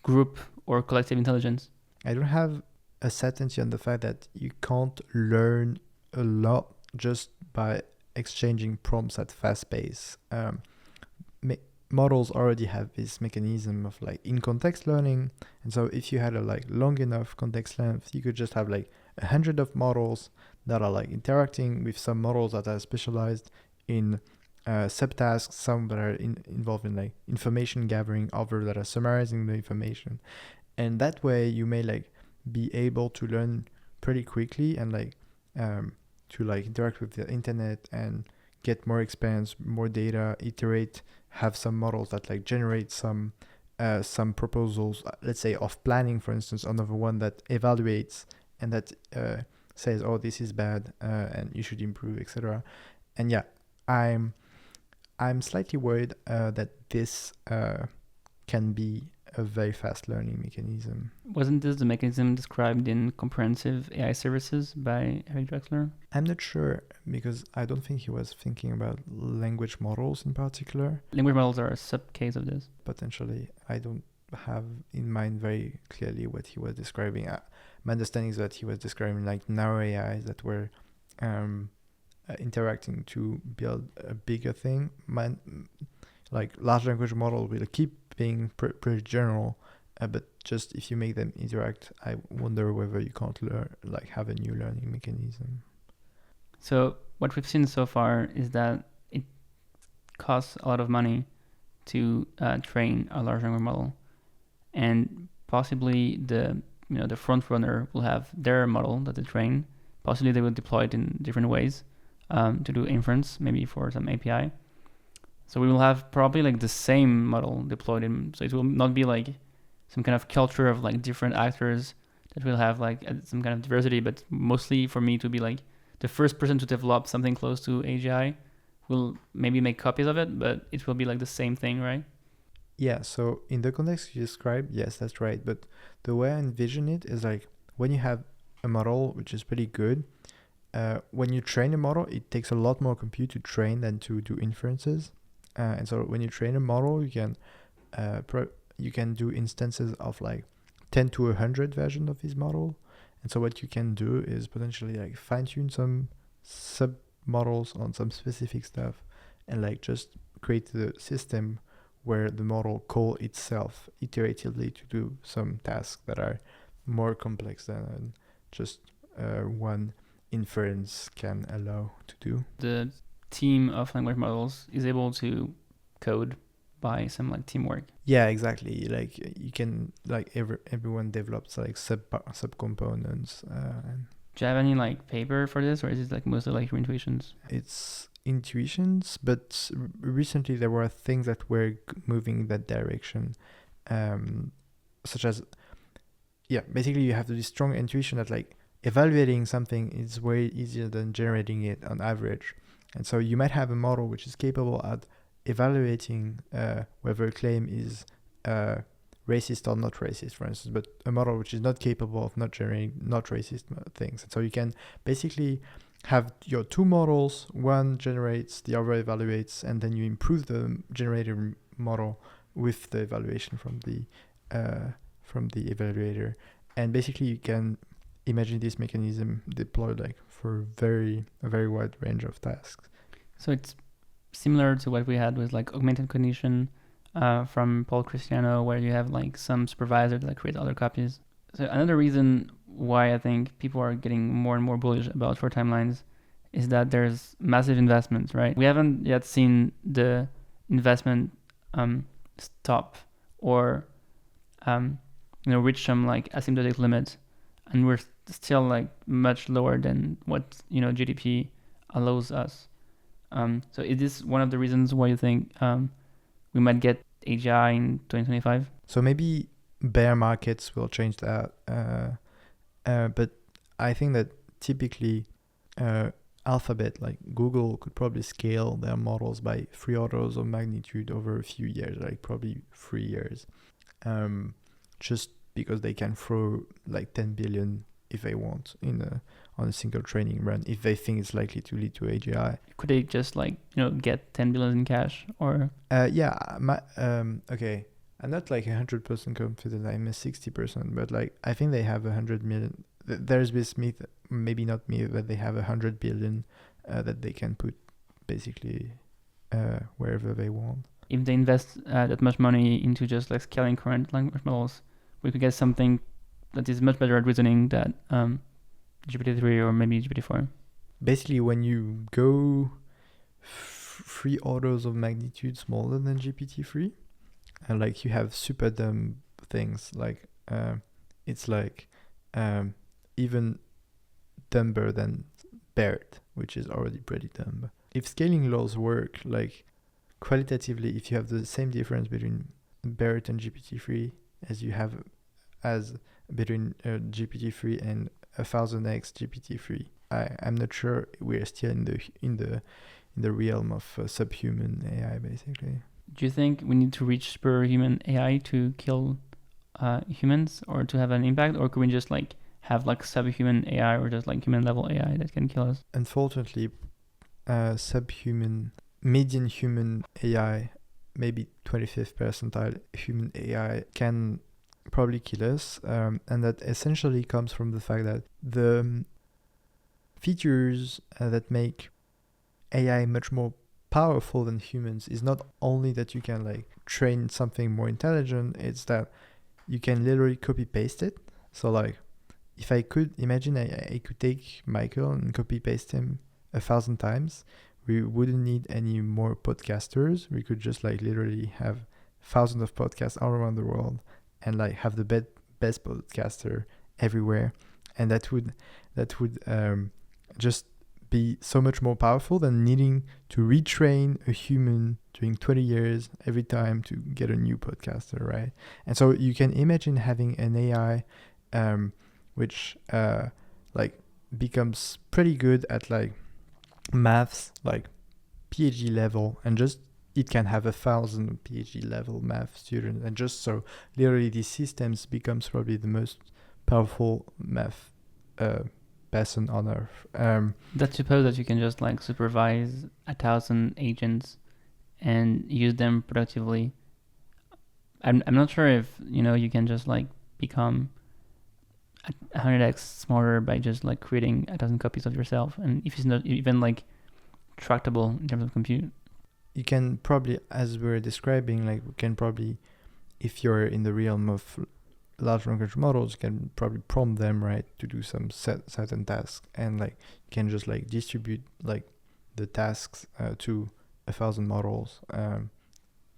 group or collective intelligence. I don't have a certainty on the fact that you can't learn a lot just by exchanging prompts at fast pace. Models already have this mechanism of like in context learning, and so if you had a like long enough context length, you could just have like 100 of models that are like interacting with some models that are specialized in subtasks, some that are involved in like information gathering, others that are summarizing the information, and that way you may like be able to learn pretty quickly and like to like interact with the internet and get more experience, more data, iterate, have some models that like generate some proposals, let's say of planning, for instance, another one that evaluates and that says, oh, this is bad and you should improve, etc. And yeah, I'm slightly worried that this can be a very fast learning mechanism. Wasn't this the mechanism described in Comprehensive AI Services by Eric Drexler? I'm not sure because I don't think he was thinking about language models in particular. Language models are a sub-case of this. Potentially, I don't have in mind very clearly what he was describing. My understanding is that he was describing like narrow AIs that were interacting to build a bigger thing. Like large language model will keep being pretty general, but just if you make them interact, I wonder whether you can't have a new learning mechanism. So what we've seen so far is that it costs a lot of money to train a large language model, and possibly the front runner will have their model that they train. Possibly they will deploy it in different ways to do inference, maybe for some API. So we will have probably like the same model deployed in, so it will not be like some kind of culture of like different actors that will have like some kind of diversity, but mostly for me to be like the first person to develop something close to AGI will maybe make copies of it, but it will be like the same thing, right? Yeah, so in the context you described, yes, that's right. But the way I envision it is like when you have a model which is pretty good, when you train a model, it takes a lot more compute to train than to do inferences. And so when you train a model, you can do instances of like 10 to 100 versions of this model. And so what you can do is potentially like fine tune some sub models on some specific stuff and like just create the system where the model call itself iteratively to do some tasks that are more complex than just one inference can allow to do. The team of language models is able to code by some like teamwork. Yeah, exactly. Like you can like everyone develops like sub components. Do you have any like paper for this, or is it like mostly like your intuitions? It's intuitions, but recently there were things that were moving in that direction, such as basically you have this strong intuition that like evaluating something is way easier than generating it on average. And so you might have a model which is capable at evaluating whether a claim is racist or not racist, for instance, but a model which is not capable of not generating not racist things. And so you can basically have your two models, one generates, the other evaluates, and then you improve the generated model with the evaluation from the evaluator. And basically you can imagine this mechanism deployed like for a very wide range of tasks. So it's similar to what we had with like augmented cognition from Paul Cristiano, where you have like some supervisor that creates other copies. So another reason why I think people are getting more and more bullish about short timelines is that there's massive investments, right? We haven't yet seen the investment stop or reach some like asymptotic limit, and we're still like much lower than what GDP allows us. So is this one of the reasons why you think we might get AGI in 2025? So maybe bear markets will change that, but I think that typically Alphabet, like Google, could probably scale their models by 3 orders of magnitude over a few years, like probably 3 years, just because they can throw like 10 billion if they want on a single training run, if they think it's likely to lead to AGI. Could they just like, get 10 billion in cash or? Okay. I'm not like 100% confident. I'm a 60%, but like I think they have 100 million. There's this myth, maybe not myth, but they have 100 billion that they can put basically wherever they want. If they invest that much money into just like scaling current language models, we could get something that is much better at reasoning than GPT-3 or maybe GPT-4. Basically, when you go 3 orders of magnitude smaller than GPT-3, and like you have super dumb things, like it's like even dumber than BERT, which is already pretty dumb. If scaling laws work, like qualitatively, if you have the same difference between BERT and GPT-3 as you have as between GPT-3 and 1000x GPT-3, I'm not sure we're still in the realm of subhuman AI, basically. Do you think we need to reach superhuman AI to kill humans or to have an impact, or could we just like have like subhuman AI or just like human level AI that can kill us? Unfortunately, subhuman, median human AI, maybe 25th percentile human AI can probably kill us, and that essentially comes from the fact that the features that make AI much more powerful than humans is not only that you can like train something more intelligent, it's that you can literally copy paste it. So like if I could imagine I could take Michael and copy paste him 1,000 times, we wouldn't need any more podcasters. We could just like literally have thousands of podcasts all around the world and like have the best podcaster everywhere, and that would just be so much more powerful than needing to retrain a human during 20 years every time to get a new podcaster, right? And so you can imagine having an AI which like becomes pretty good at like maths, like PhD level, and just it can have 1,000 PhD level math students, and just so literally these systems becomes probably the most powerful math person on earth. Let's suppose that you can just like supervise 1,000 agents and use them productively. I'm not sure if you can just like become 100x smarter by just like creating 1,000 copies of yourself, and if it's not even like tractable in terms of compute. You can probably, as we're describing, like we can probably, if you're in the realm of large language models, you can probably prompt them, right, to do some certain tasks, and like you can just like distribute like the tasks to 1,000 models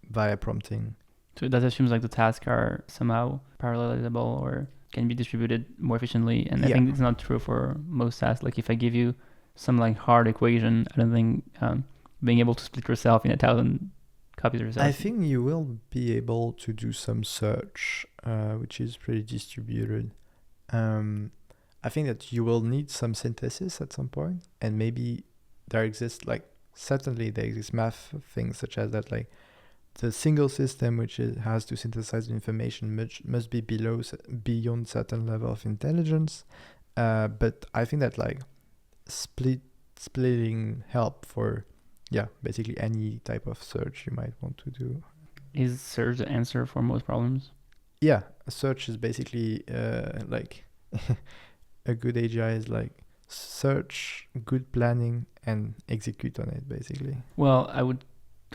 via prompting. So that assumes like the tasks are somehow parallelizable or can be distributed more efficiently, and I think it's not true for most tasks. Like if I give you some like hard equation, I don't think being able to split yourself in 1,000 copies of yourself. I think you will be able to do some search, which is pretty distributed. I think that you will need some synthesis at some point, and maybe there exists certainly there exist math things such as that, like the single system which has to synthesize information must be beyond certain level of intelligence. But I think that like splitting help for basically any type of search you might want to do. Is search the answer for most problems? Yeah, a search is basically like a good AGI is like search, good planning, and execute on it, basically. Well, I would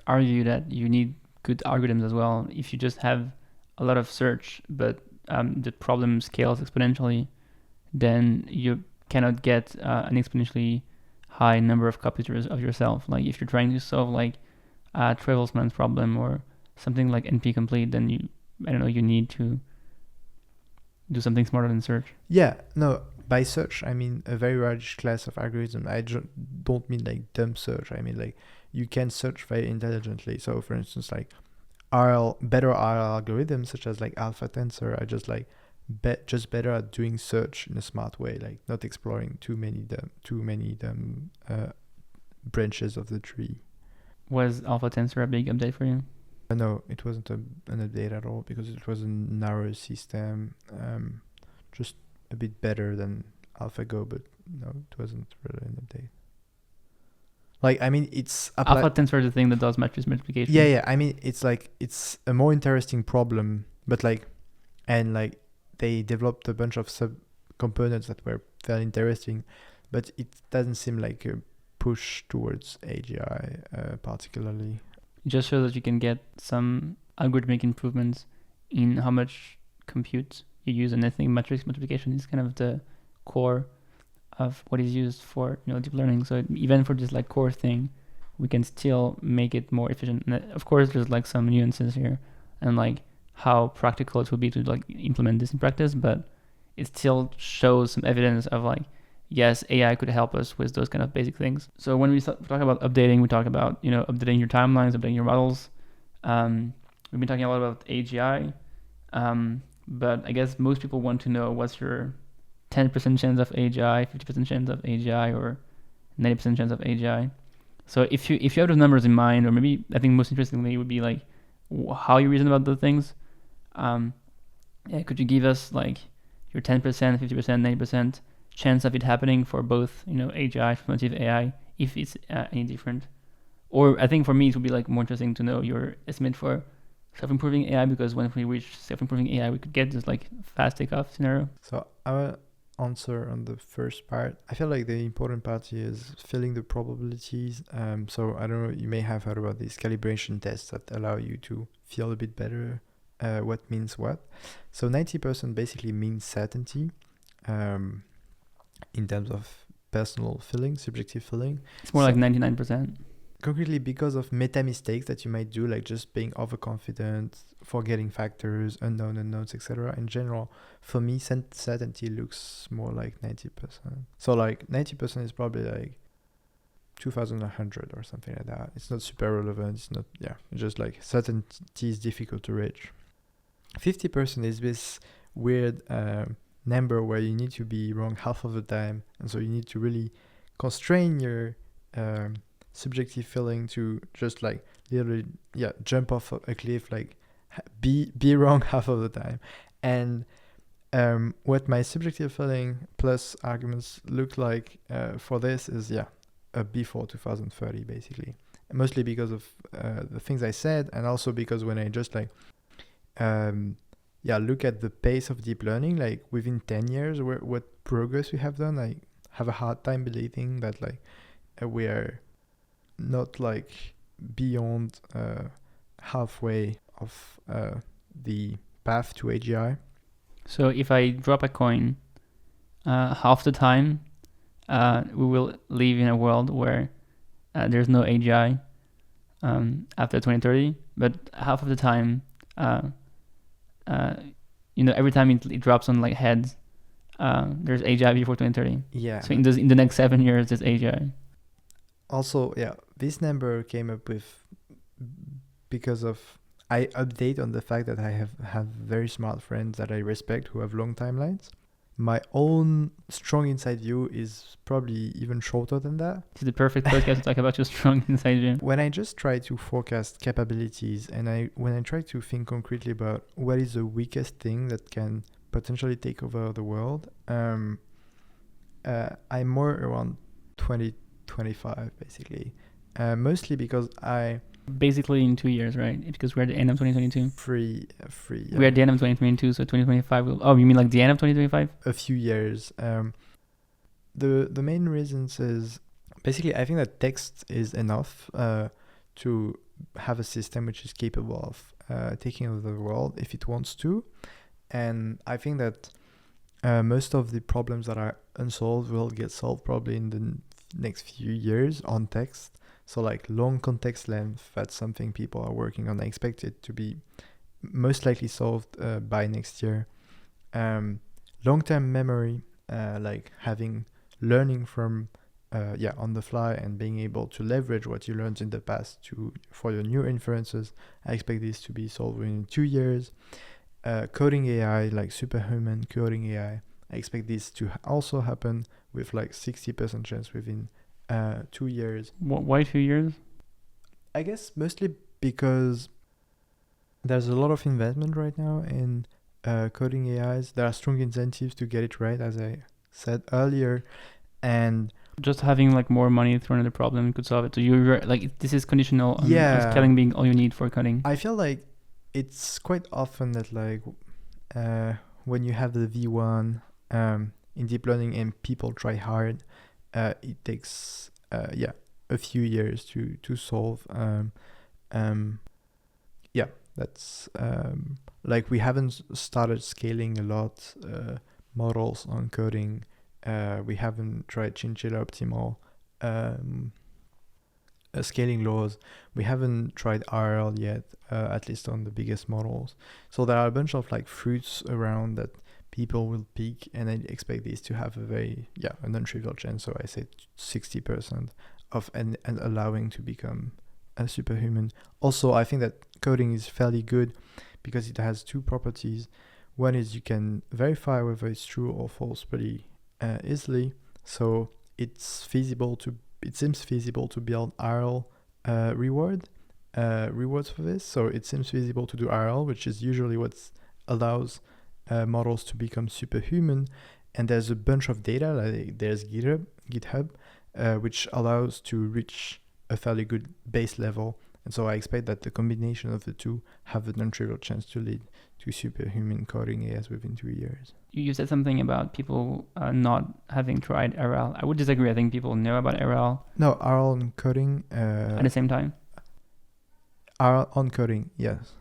argue that you need good algorithms as well. If you just have a lot of search, but the problem scales exponentially, then you cannot get an exponentially high number of copies of yourself. Like if you're trying to solve like a Travelman's problem or something like NP complete, then you need to do something smarter than search. Yeah, no, by search I mean a very large class of algorithms. I don't mean like dumb search. I mean like you can search very intelligently. So for instance, like better RL algorithms such as like alpha tensor are just like just better at doing search in a smart way, like not exploring too many branches of the tree. Was Alpha Tensor a big update for you? No, it wasn't an update at all because it was a narrow system, just a bit better than AlphaGo, but no, it wasn't really an update. Like, I mean, it's Alpha Tensor is the thing that does matrix multiplication. Yeah. I mean, it's like, it's a more interesting problem, but like, and like they developed a bunch of sub components that were very interesting, but it doesn't seem like a push towards AGI particularly. It just shows that you can get some algorithmic improvements in how much compute you use, and I think matrix multiplication is kind of the core of what is used for deep learning. So even for this like core thing, we can still make it more efficient. And of course, there's like some nuances here, and like how practical it would be to like implement this in practice, but it still shows some evidence of like, yes, AI could help us with those kind of basic things. So when we talk about updating, we talk about updating your timelines, updating your models. We've been talking a lot about AGI, but I guess most people want to know what's your 10% chance of AGI, 50% chance of AGI, or 90% chance of AGI. So if you have those numbers in mind, or maybe I think most interestingly would be like how you reason about those things. Could you give us like your 10%, 50%, 90% chance of it happening for both AGI, formative AI, if it's any different? Or I think for me it would be like more interesting to know your estimate for self-improving AI, because when we reach self-improving AI, we could get this like fast takeoff scenario. So I will answer on the first part. I feel like the important part here is filling the probabilities. So I don't know, you may have heard about these calibration tests that allow you to feel a bit better what means what. So 90% basically means certainty in terms of personal feeling, subjective feeling. It's more like 99%. Concretely, because of meta mistakes that you might do, like just being overconfident, forgetting factors, unknown unknowns, etc. In general, for me, certainty looks more like 90%. So like 90% is probably like 2,100 or something like that. It's not super relevant. It's not, it's just like certainty is difficult to reach. 50% is this weird number where you need to be wrong half of the time. And so you need to really constrain your subjective feeling to just like literally jump off a cliff, like be wrong half of the time. And what my subjective feeling plus arguments look like for this is before 2030 basically, mostly because of the things I said, and also because when I just like look at the pace of deep learning, like within 10 years what progress we have done, I have a hard time believing that like we are not like beyond halfway of the path to AGI. So if I drop a coin, half the time we will live in a world where there's no AGI after 2030, but half of the time every time it drops on like heads, there's AGI before 2030. Yeah. So in the next 7 years, there's AGI. Also, this number came up with because of I update on the fact that I have very smart friends that I respect who have long timelines. My own strong inside view is probably even shorter than that. It's the perfect podcast to talk about your strong inside view. When I just try to forecast capabilities and when I try to think concretely about what is the weakest thing that can potentially take over the world, I'm more around 2025 basically. Mostly because basically in 2 years, right? Because we're at the end of 2022. Free. We're at the end of 2022, so 2025 will... Oh, you mean like the end of 2025? A few years. The main reasons is basically I think that text is enough to have a system which is capable of taking over the world if it wants to. And I think that most of the problems that are unsolved will get solved probably in the next few years on text. So like long context length, that's something people are working on. I expect it to be most likely solved by next year. Long-term memory, like having learning from on the fly and being able to leverage what you learned in the past for your new inferences. I expect this to be solved within 2 years. coding AI, like superhuman coding AI. I expect this to also happen with like 60% chance within 2 years. Why 2 years? I guess mostly because there's a lot of investment right now in coding AIs. There are strong incentives to get it right, as I said earlier, and Just having like more money thrown at the problem could solve it. So you're like, this is conditional on Yeah. scaling being all you need for coding. I feel like it's quite often that like when you have the V1 in deep learning and people try hard, it takes a few years to solve. That's like we haven't started scaling a lot models on coding. We haven't tried chinchilla optimal scaling laws. We haven't tried RL yet, at least on the biggest models. So there are a bunch of like fruits around that people will pick, and I expect these to have a very a non-trivial chance. So I say 60% of and allowing to become a superhuman. Also, I think that coding is fairly good because it has two properties. One is you can verify whether it's true or false pretty easily. So it seems feasible to build RL rewards for this. So it seems feasible to do RL, which is usually what allows models to become superhuman. And there's a bunch of data, like there's GitHub, which allows to reach a fairly good base level. And so I expect that the combination of the two have a non-trivial chance to lead to superhuman coding AIs within 2 years. You said something about people not having tried RL. I would disagree. I think people know about RL. No, RL on coding. At the same time. RL on coding, yes.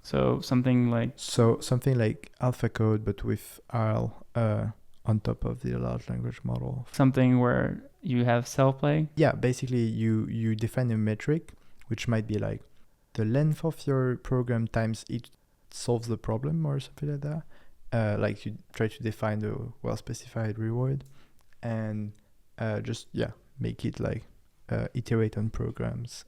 So something like AlphaCode, but with RL on top of the large language model. Something where you have self-play. Yeah, basically you define a metric, which might be like the length of your program times it solves the problem or something like that. Like you try to define the well-specified reward and make it like iterate on programs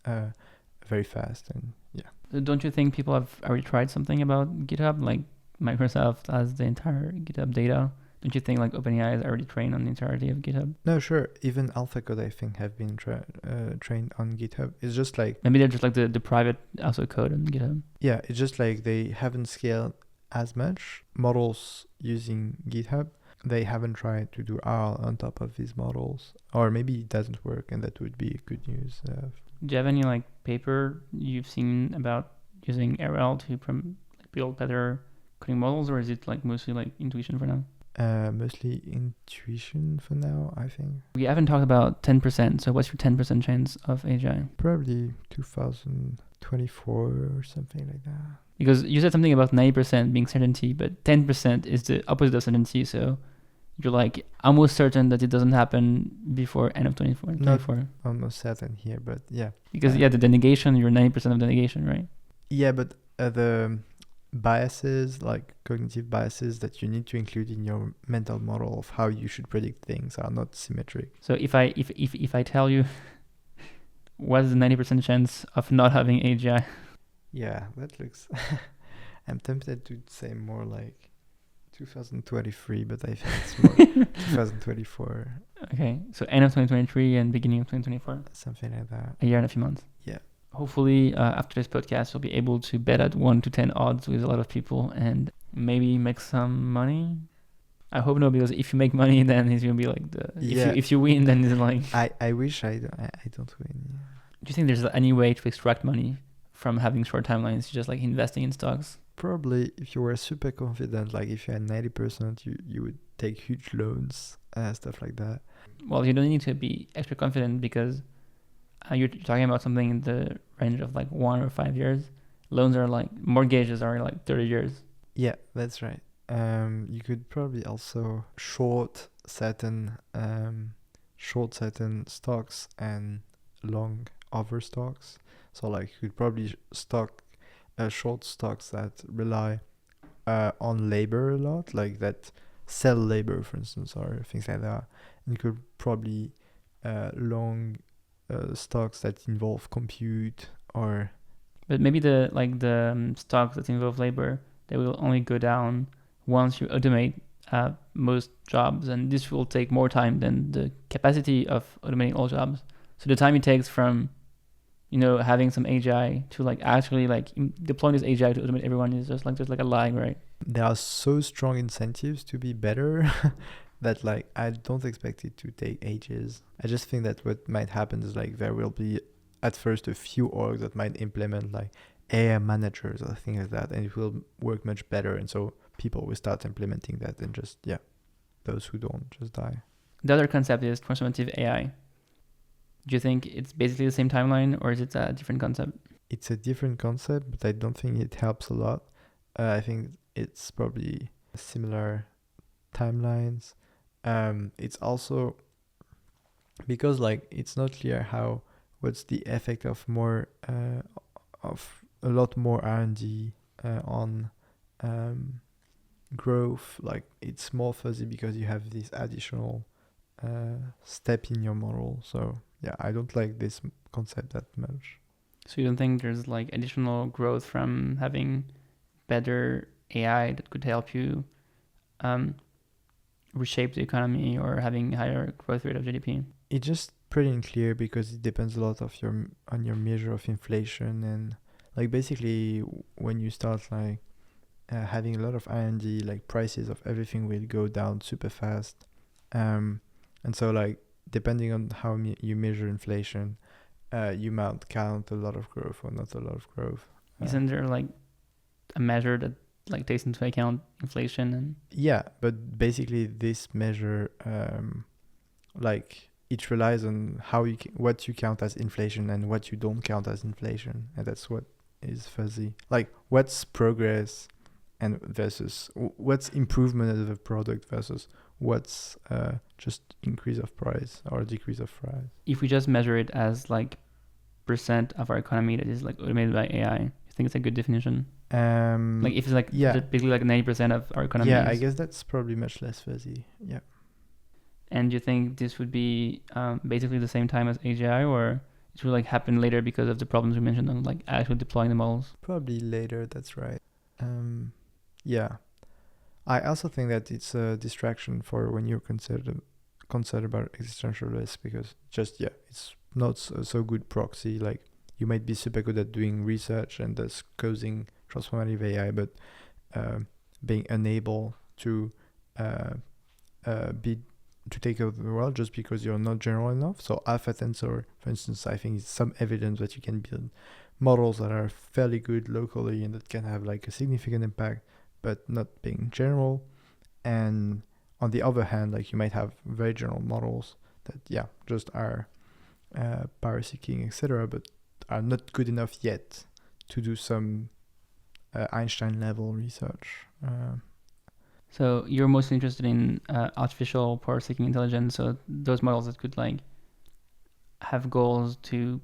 very fast. And Don't you think people have already tried something about GitHub? Like Microsoft has the entire GitHub data. Don't you think like OpenAI is already trained on the entirety of GitHub? No, sure. Even AlphaCode, I think, have been trained on GitHub. It's just like... Maybe they're just like the private also code on GitHub. Yeah, it's just like they haven't scaled as much models using GitHub. They haven't tried to do RL on top of these models. Or maybe it doesn't work, and that would be good news. Do you have any like paper you've seen about using RL to build better coding models, or is it like mostly like intuition for now? Mostly intuition for now, I think. We haven't talked about 10%. So what's your 10% chance of AGI? Probably 2024 or something like that. Because you said something about 90% being certainty, but 10% is the opposite of certainty. So you're like almost certain that it doesn't happen before end of 2024. Not almost certain here, but yeah. Because the denegation, you're 90% of denegation, right? Yeah, but the biases, like cognitive biases that you need to include in your mental model of how you should predict things are not symmetric. So if I tell you what's the 90% chance of not having AGI? Yeah, that looks... I'm tempted to say more like 2023, but I think it's more 2024. Okay, so end of 2023 and beginning of 2024. Something like that. A year and a few months. Yeah. Hopefully, after this podcast, you'll be able to bet at 1 to 10 odds with a lot of people and maybe make some money. I hope no, because if you make money, then it's gonna be like if you win, then it's like. I wish I don't win. Yeah. Do you think there's any way to extract money from having short timelines, just like investing in stocks? Probably, if you were super confident, like if you had 90%, you would take huge loans, stuff like that. Well, you don't need to be extra confident because you're talking about something in the range of like 1 or 5 years. Loans are like, mortgages are like 30 years. Yeah, that's right. You could probably also short certain stocks and long other stocks. So like you could probably short stocks that rely on labor a lot, like that sell labor, for instance, or things like that. And you could probably long stocks that involve compute or... But maybe the stocks that involve labor that will only go down once you automate most jobs, and this will take more time than the capacity of automating all jobs. So the time it takes from having some AGI to like actually like deploying this AGI to automate everyone is just like there's like a lag, right? There are so strong incentives to be better that like I don't expect it to take ages. I just think that what might happen is like there will be at first a few orgs that might implement like AI managers or things like that, and it will work much better, and so people will start implementing that, and just those who don't just die. The other concept is transformative AI. Do you think it's basically the same timeline, or is it a different concept? It's a different concept, but I don't think it helps a lot. I think it's probably similar timelines. It's also because like it's not clear what's the effect of more of a lot more R&D on growth. Like it's more fuzzy because you have this additional step in your model. So yeah, I don't like this concept that much. So you don't think there's like additional growth from having better AI that could help you reshape the economy or having higher growth rate of GDP? It's just pretty unclear because it depends a lot on your measure of inflation, and like basically when you start like having a lot of R&D, like prices of everything will go down super fast, and so like depending on how you measure inflation, you might count a lot of growth or not a lot of growth. Isn't there like a measure that like takes into account inflation? And yeah, but basically this measure like it relies on what you count as inflation and what you don't count as inflation, and that's what is fuzzy. Like what's progress and versus what's improvement of the product versus what's just increase of price or decrease of price. If we just measure it as like percent of our economy that is like automated by AI, you think it's a good definition? Like if it's like basically like 90% of our economy. Yeah, I guess that's probably much less fuzzy. Yeah. And do you think this would be basically the same time as AGI, or it will like happen later because of the problems we mentioned on like actually deploying the models? Probably later, that's right. Yeah. I also think that it's a distraction for when you're concerned about existential risk, because it's not so good proxy. Like you might be super good at doing research and thus causing transformative AI, but being unable to take over the world just because you're not general enough. So alpha tensor, for instance, I think is some evidence that you can build models that are fairly good locally and that can have like a significant impact, but not being general. And on the other hand, like you might have very general models that just are power seeking, etc., but are not good enough yet to do some Einstein level research. So you're mostly interested in artificial power seeking intelligence, so those models that could like have goals to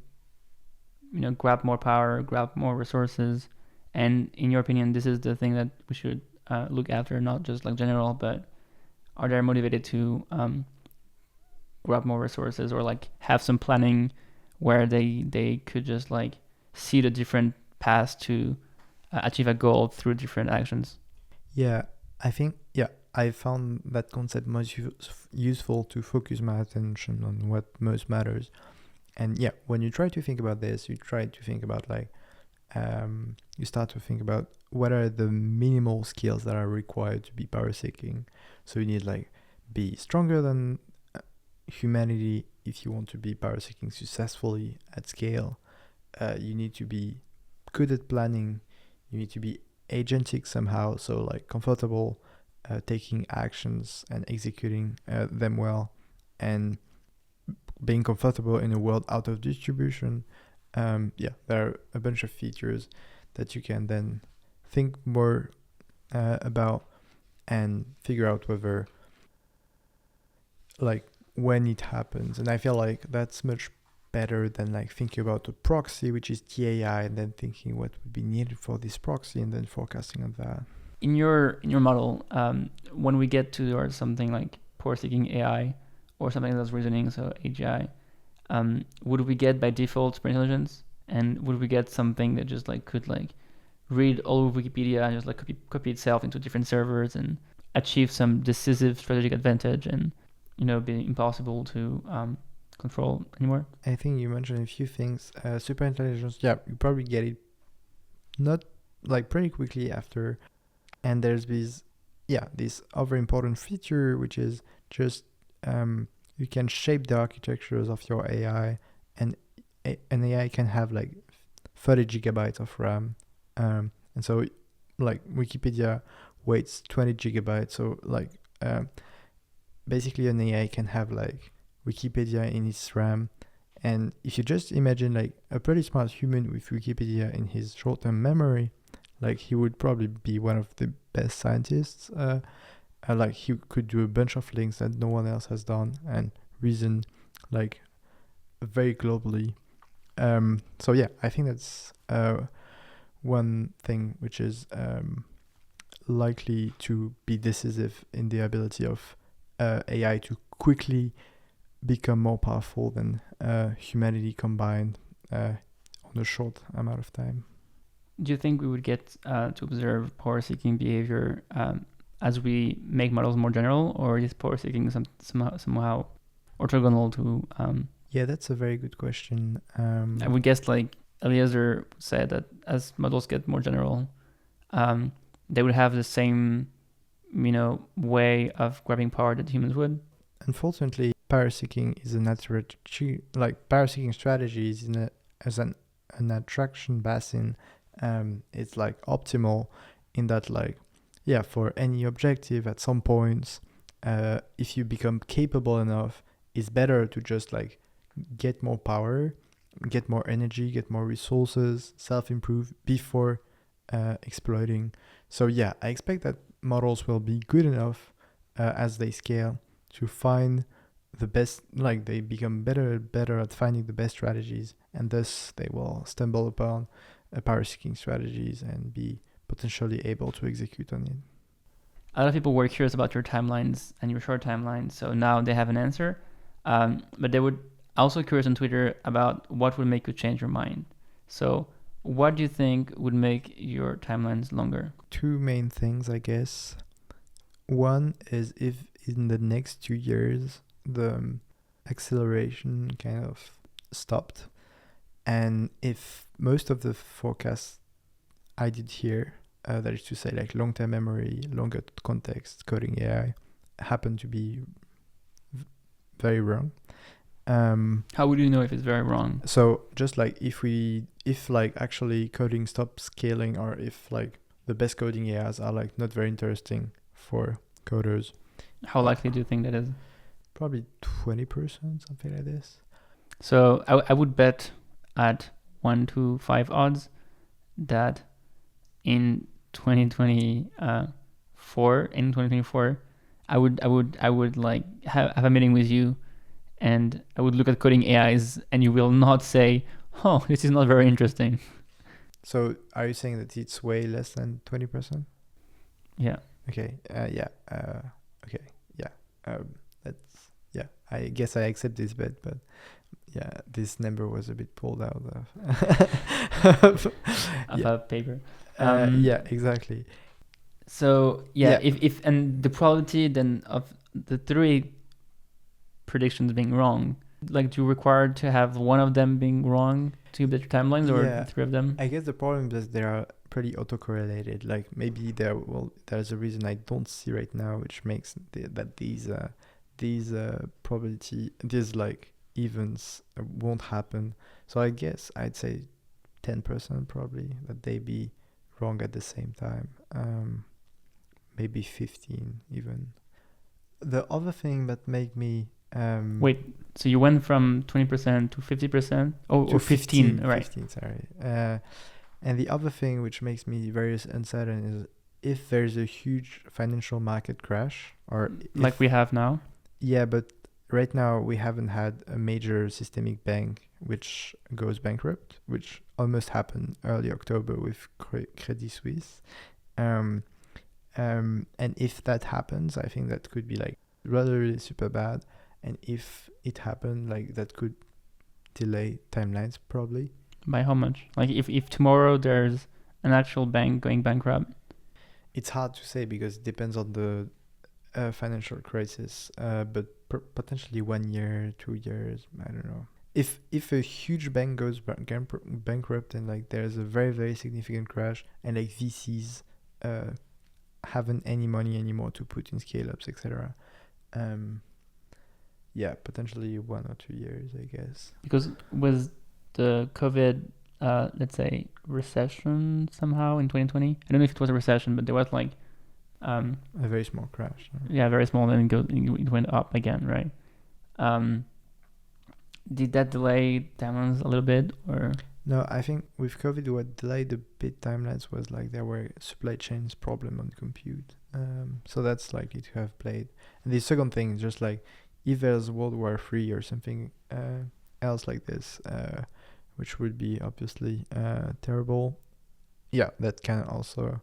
grab more power, grab more resources. And in your opinion, this is the thing that we should look after, not just like general, but are they motivated to grab more resources, or like have some planning where they could just like see the different paths to achieve a goal through different actions? Yeah, I think, I found that concept most useful to focus my attention on what most matters. And when you try to think about this, you try to think about like, you start to think about what are the minimal skills that are required to be power seeking. So you need like be stronger than humanity if you want to be power seeking successfully at scale. You need to be good at planning. You need to be agentic somehow, so like comfortable taking actions and executing them well, and being comfortable in a world out of distribution. There are a bunch of features that you can then think more about and figure out whether like when it happens. And I feel like that's much better than like thinking about a proxy, which is TAI, and then thinking what would be needed for this proxy and then forecasting on that. In your model, when we get to something like power seeking AI or something that's reasoning, so AGI, would we get by default superintelligence, and would we get something that just like could like read all of Wikipedia and just like copy itself into different servers and achieve some decisive strategic advantage and, be impossible to control anymore? I think you mentioned a few things. Super intelligence, yeah, you probably get it not like pretty quickly after. And there's this other important feature, which is just you can shape the architectures of your AI, and an AI can have like 30 gigabytes of RAM. And so like Wikipedia weighs 20 gigabytes. So like basically an AI can have like Wikipedia in its RAM. And if you just imagine like a pretty smart human with Wikipedia in his short-term memory, like he would probably be one of the best scientists. Like he could do a bunch of things that no one else has done and reason like very globally. So yeah, I think that's one thing which is likely to be decisive in the ability of AI to quickly become more powerful than humanity combined on a short amount of time. Do you think we would get to observe power-seeking behavior as we make models more general, or is power-seeking somehow orthogonal to? Yeah, that's a very good question. I would guess like Eliezer said that as models get more general, they would have the same, way of grabbing power that humans would. Unfortunately, power-seeking is power-seeking strategies as an attraction basin. It's like optimal in that for any objective at some points, if you become capable enough, it's better to just like get more power, get more energy, get more resources, self-improve before exploiting. So yeah, I expect that models will be good enough as they scale to find the best, like they become better and better at finding the best strategies, and thus they will stumble upon power-seeking strategies and be potentially able to execute on it. A lot of people were curious about your timelines and your short timelines, so now they have an answer. But they were also curious on Twitter about what would make you change your mind. So what do you think would make your timelines longer? Two main things, I guess. One is if in the next 2 years, the acceleration kind of stopped. And if most of the forecasts I did here, that is to say like long-term memory, longer context, coding AI, happen to be very wrong. How would you know if it's very wrong? So just like if actually coding stops scaling, or if like the best coding AIs are like not very interesting for coders. How likely do you think that is? Probably 20%, something like this. So I would bet at 1 to 5 odds that in 2024, I would like have a meeting with you, and I would look at coding AIs, and you will not say, "Oh, this is not very interesting." So are you saying that it's way less than 20%? Yeah. Okay. Okay. Yeah. I guess I accept this bet, but yeah, this number was a bit pulled out of a paper. Yeah, exactly. So if and the probability then of the 3 predictions being wrong, like do you require to have one of them being wrong to bet your timelines, or 3 of them? I guess the problem is they are pretty autocorrelated. Like maybe there's a reason I don't see right now, which makes that these probability, these like events won't happen. So I guess I'd say 10% probably that they be wrong at the same time. Maybe 15 even. The other thing that made me wait, so you went from 20% to 50%? Or 15, right? 15, sorry. And the other thing which makes me very uncertain is if there's a huge financial market crash, or like we have now. Yeah, but right now we haven't had a major systemic bank which goes bankrupt, which almost happened early October with Credit Suisse. And if that happens, I think that could be like really super bad. And if it happened, like that could delay timelines probably. By how much? Like if tomorrow there's an actual bank going bankrupt? It's hard to say because it depends on the financial crisis, but potentially 1 year, 2 years, I don't know. If a huge bank goes bankrupt and like there's a very, very significant crash and like VCs haven't any money anymore to put in scale-ups, etc. Yeah, potentially 1 or 2 years, I guess. Because with the COVID, let's say, recession somehow in 2020, I don't know if it was a recession, but there was like a very small crash. yeah, very small, and it went up again, right? Did that delay timelines a little bit, or? No, I think with COVID, what delayed a bit timelines was like there were supply chains problem on compute. So that's likely to have played. And the second thing is just like if there's World War III or something else like this, which would be obviously terrible. Yeah, that can also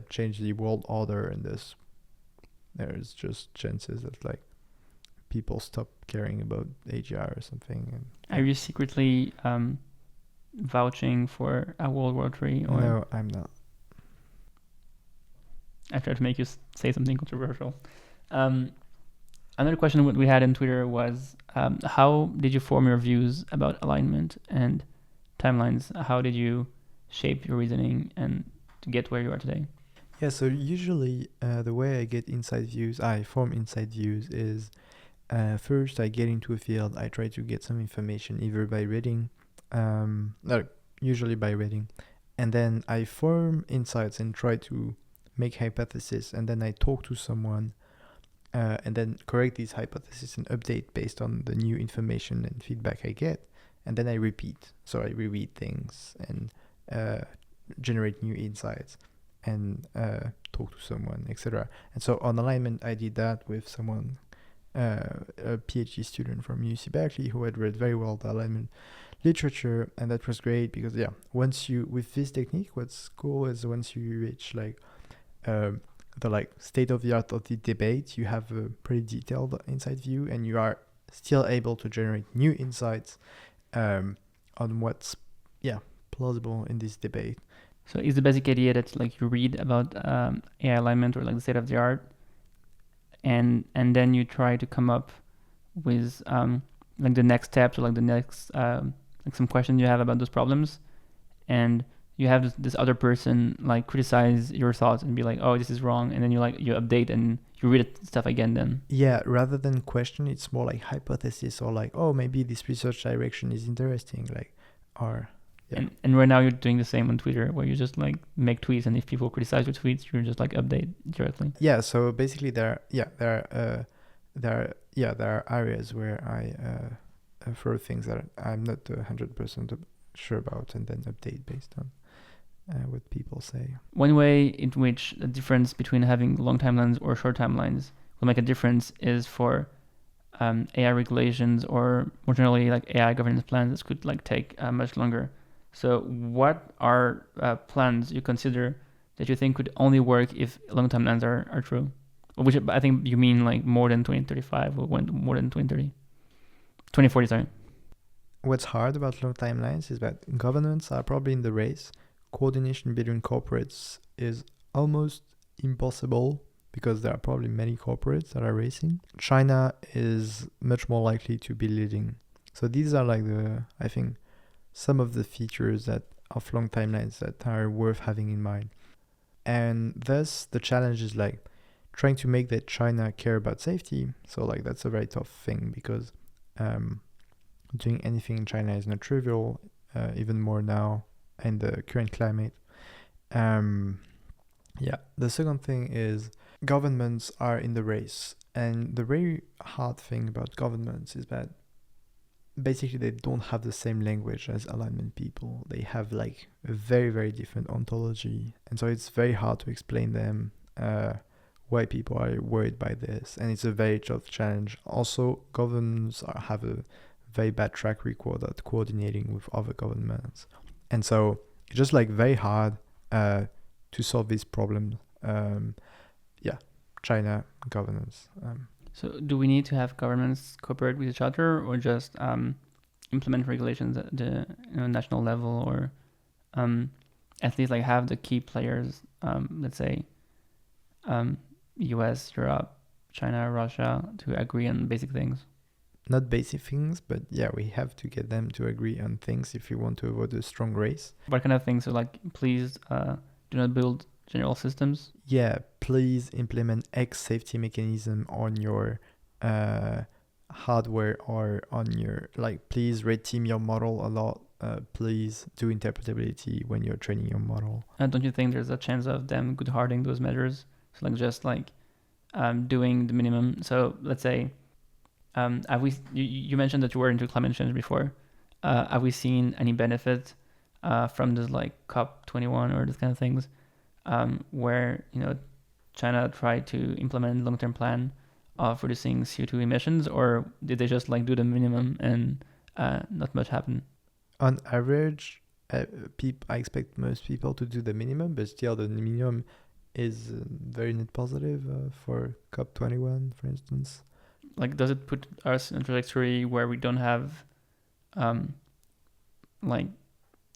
change the world order, and there's just chances that like people stop caring about AGI or something. And are you secretly vouching for a World War III? Or? No, I'm not. I tried to make you say something controversial. Another question we had in Twitter was, how did you form your views about alignment and timelines? How did you shape your reasoning and to get where you are today? Yeah, so usually the way I get I form inside views is first I get into a field, I try to get some information either by reading, usually by reading, and then I form insights and try to make hypotheses, and then I talk to someone and then correct these hypotheses and update based on the new information and feedback I get, and then I repeat. So I reread things and generate new insights and talk to someone, etc. And so on alignment, I did that with someone, a PhD student from UC Berkeley who had read very well the alignment literature, and that was great because with this technique, what's cool is once you reach like the like state of the art of the debate, you have a pretty detailed inside view, and you are still able to generate new insights on what's plausible in this debate. So is the basic idea that like you read about AI alignment or like the state of the art, and then you try to come up with like the next steps or like the next like some questions you have about those problems, and you have this other person like criticize your thoughts and be like, oh, this is wrong, and then you update and you read stuff again then. Yeah, rather than question, it's more like hypothesis, or like, oh, maybe this research direction is interesting, like, or yeah. And right now you're doing the same on Twitter, where you just like make tweets, and if people criticize your tweets, you just like update directly. Yeah, so basically there are areas where I throw things that I'm not 100% sure about, and then update based on what people say. One way in which the difference between having long timelines or short timelines will make a difference is for AI regulations, or more generally like AI governance plans that could like take much longer. So what are plans you consider that you think could only work if long timelines are true? Which I think you mean like more than 2035 or more than 2040, sorry. What's hard about long timelines is that governments are probably in the race. Coordination between corporates is almost impossible because there are probably many corporates that are racing. China is much more likely to be leading. So these are like I think, some of the features of long timelines that are worth having in mind. And thus the challenge is like trying to make that China care about safety. So like that's a very tough thing because doing anything in China is not trivial, even more now in the current climate. The second thing is governments are in the race, and the very hard thing about governments is that basically they don't have the same language as alignment people. They have like a very, very different ontology, and so it's very hard to explain them why people are worried by this, and it's a very tough challenge. Also, governments have a very bad track record at coordinating with other governments, and so it's just like very hard to solve this problem. China governance. So do we need to have governments cooperate with each other, or just implement regulations at the national level, or at least like have the key players, let's say US, Europe, China, Russia, to agree on basic things. Not basic things, but yeah, we have to get them to agree on things if you want to avoid a strong race. What kind of things? So like, please do not build general systems. Yeah, please implement X safety mechanism on your hardware or on your, like, please red team your model a lot. Please do interpretability when you're training your model. Don't you think there's a chance of them good-harding those measures? So like just like doing the minimum. So let's say, you mentioned that you were into climate change before. Have we seen any benefit from this like COP21 or these kind of things, where China tried to implement a long-term plan of reducing CO2 emissions, or did they just like do the minimum and not much happened? On average, I expect most people to do the minimum, but still the minimum is very net positive for COP21, for instance. Like, does it put us in a trajectory where we don't have like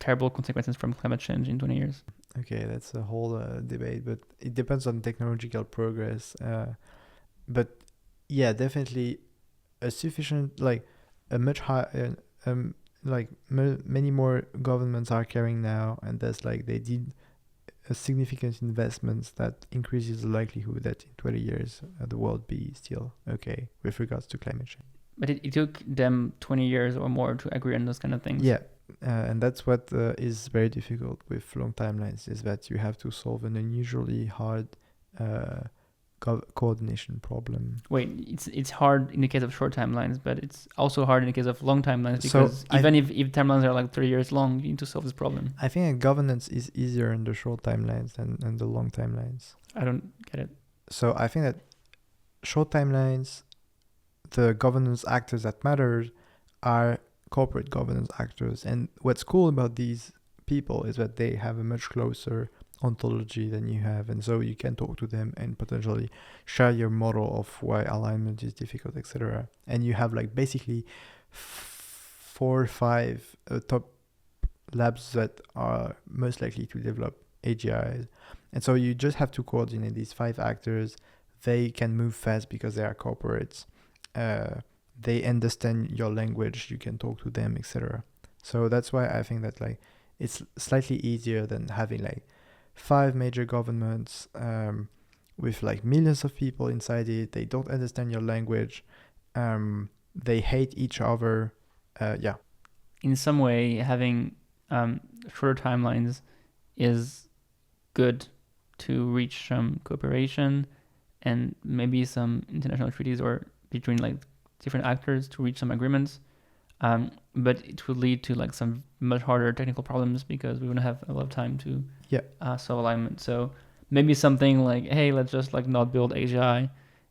terrible consequences from climate change in 20 years? Okay, that's a whole debate, but it depends on technological progress. But yeah, definitely a sufficient, like a much higher, many more governments are carrying now, and that's like they did a significant investments that increases the likelihood that in 20 years the world be still okay with regards to climate change. But it took them 20 years or more to agree on those kind of things. Yeah, and that's what is very difficult with long timelines, is that you have to solve an unusually hard coordination problem. Wait, it's hard in the case of short timelines, but it's also hard in the case of long timelines, So because even if timelines are like 3 years long, you need to solve this problem. I think governance is easier in the short timelines than the long timelines. I don't get it. So I think that short timelines, the governance actors that matter are corporate governance actors. And what's cool about these people is that they have a much closer ontology than you have, and so you can talk to them and potentially share your model of why alignment is difficult, etc. And you have like basically 4 or 5 top labs that are most likely to develop AGIs, and so you just have to coordinate these 5 actors. They can move fast because they are corporates. They understand your language, you can talk to them, etc. So that's why I think that like it's slightly easier than having like 5 major governments with like millions of people inside it. They don't understand your language. They hate each other. Yeah. In some way, having shorter timelines is good to reach some cooperation and maybe some international treaties or between like different actors to reach some agreements. But it will lead to like some much harder technical problems because we won't have a lot of time to solve alignment. So maybe something like, hey, let's just like not build AGI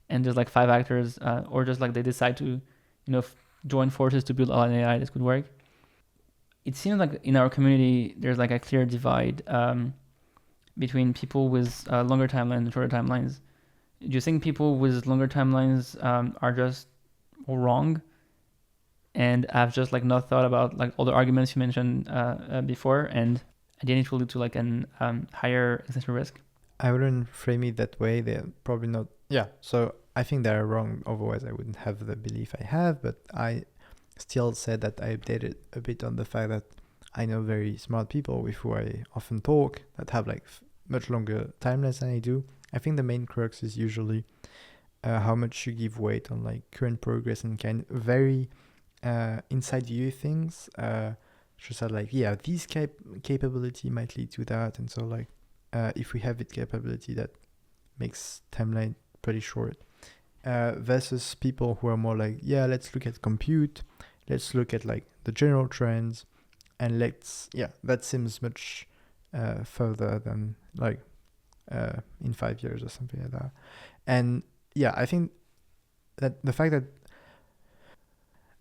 and just like 5 actors, or just like they decide to, join forces to build aligned AI. This could work. It seems like in our community there's like a clear divide between people with longer timelines and shorter timelines. Do you think people with longer timelines are just wrong and I've just like not thought about like all the arguments you mentioned before, and at the end it will lead to like an higher existential risk? I wouldn't frame it that way. They're probably not. Yeah, so I think they're wrong. Otherwise, I wouldn't have the belief I have. But I still said that I updated a bit on the fact that I know very smart people with who I often talk that have like much longer timelines than I do. I think the main crux is usually how much you give weight on like current progress and kind of very inside you things. She said like, yeah, this capability might lead to that, and so like if we have it capability that makes timeline pretty short, versus people who are more like, yeah, let's look at compute, let's look at like the general trends, and that seems much further than like in 5 years or something like that. And yeah, I think that the fact that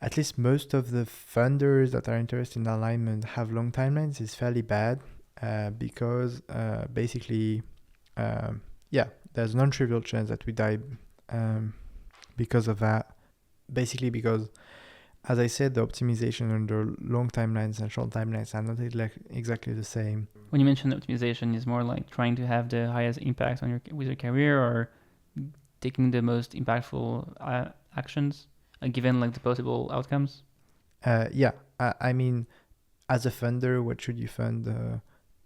at least most of the funders that are interested in alignment have long timelines is fairly bad, because basically, there's a non-trivial chance that we die because of that. Basically because as I said, the optimization under long timelines and short timelines are not exactly the same. When you mention optimization, is more like trying to have the highest impact on with your career, or taking the most impactful actions, given like the possible outcomes. Yeah, I mean, as a funder, what should you fund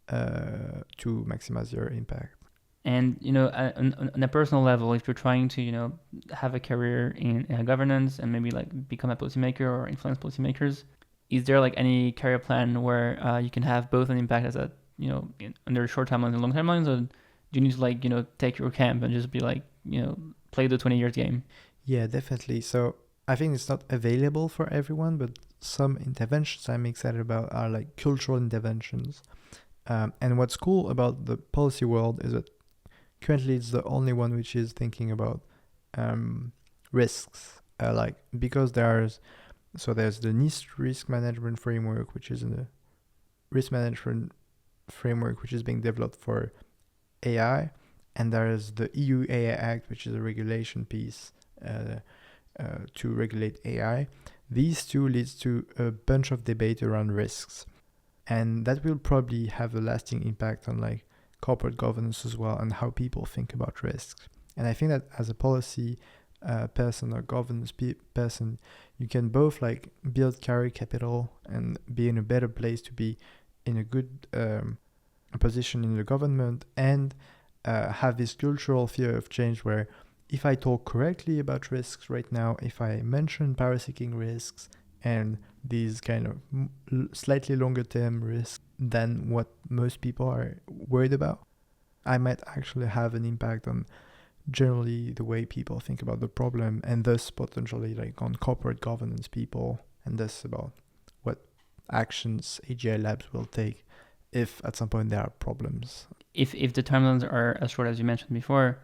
to maximize your impact? And on a personal level, if you're trying to have a career in governance and maybe like become a policymaker or influence policymakers, is there like any career plan where you can have both an impact as a under short timelines and long timelines, or do you need to like take your camp and just be like play the 20 years game? Yeah, definitely. So I think it's not available for everyone, but some interventions I'm excited about are like cultural interventions. And what's cool about the policy world is that currently it's the only one which is thinking about risks. Because there's the NIST risk management framework, which is in the risk management framework which is being developed for AI, and there's the EU AI Act, which is a regulation piece to regulate AI. These two leads to a bunch of debate around risks, and that will probably have a lasting impact on like corporate governance as well and how people think about risks. And I think that as a policy person or governance person, you can both like build career capital and be in a better place to be in a good position in the government, and have this cultural fear of change where if I talk correctly about risks right now, if I mention power-seeking risks and these kind of slightly longer term risks than what most people are worried about, I might actually have an impact on generally the way people think about the problem, and thus potentially like on corporate governance people, and thus about what actions AGI labs will take if at some point there are problems. If the timelines are as short as you mentioned before,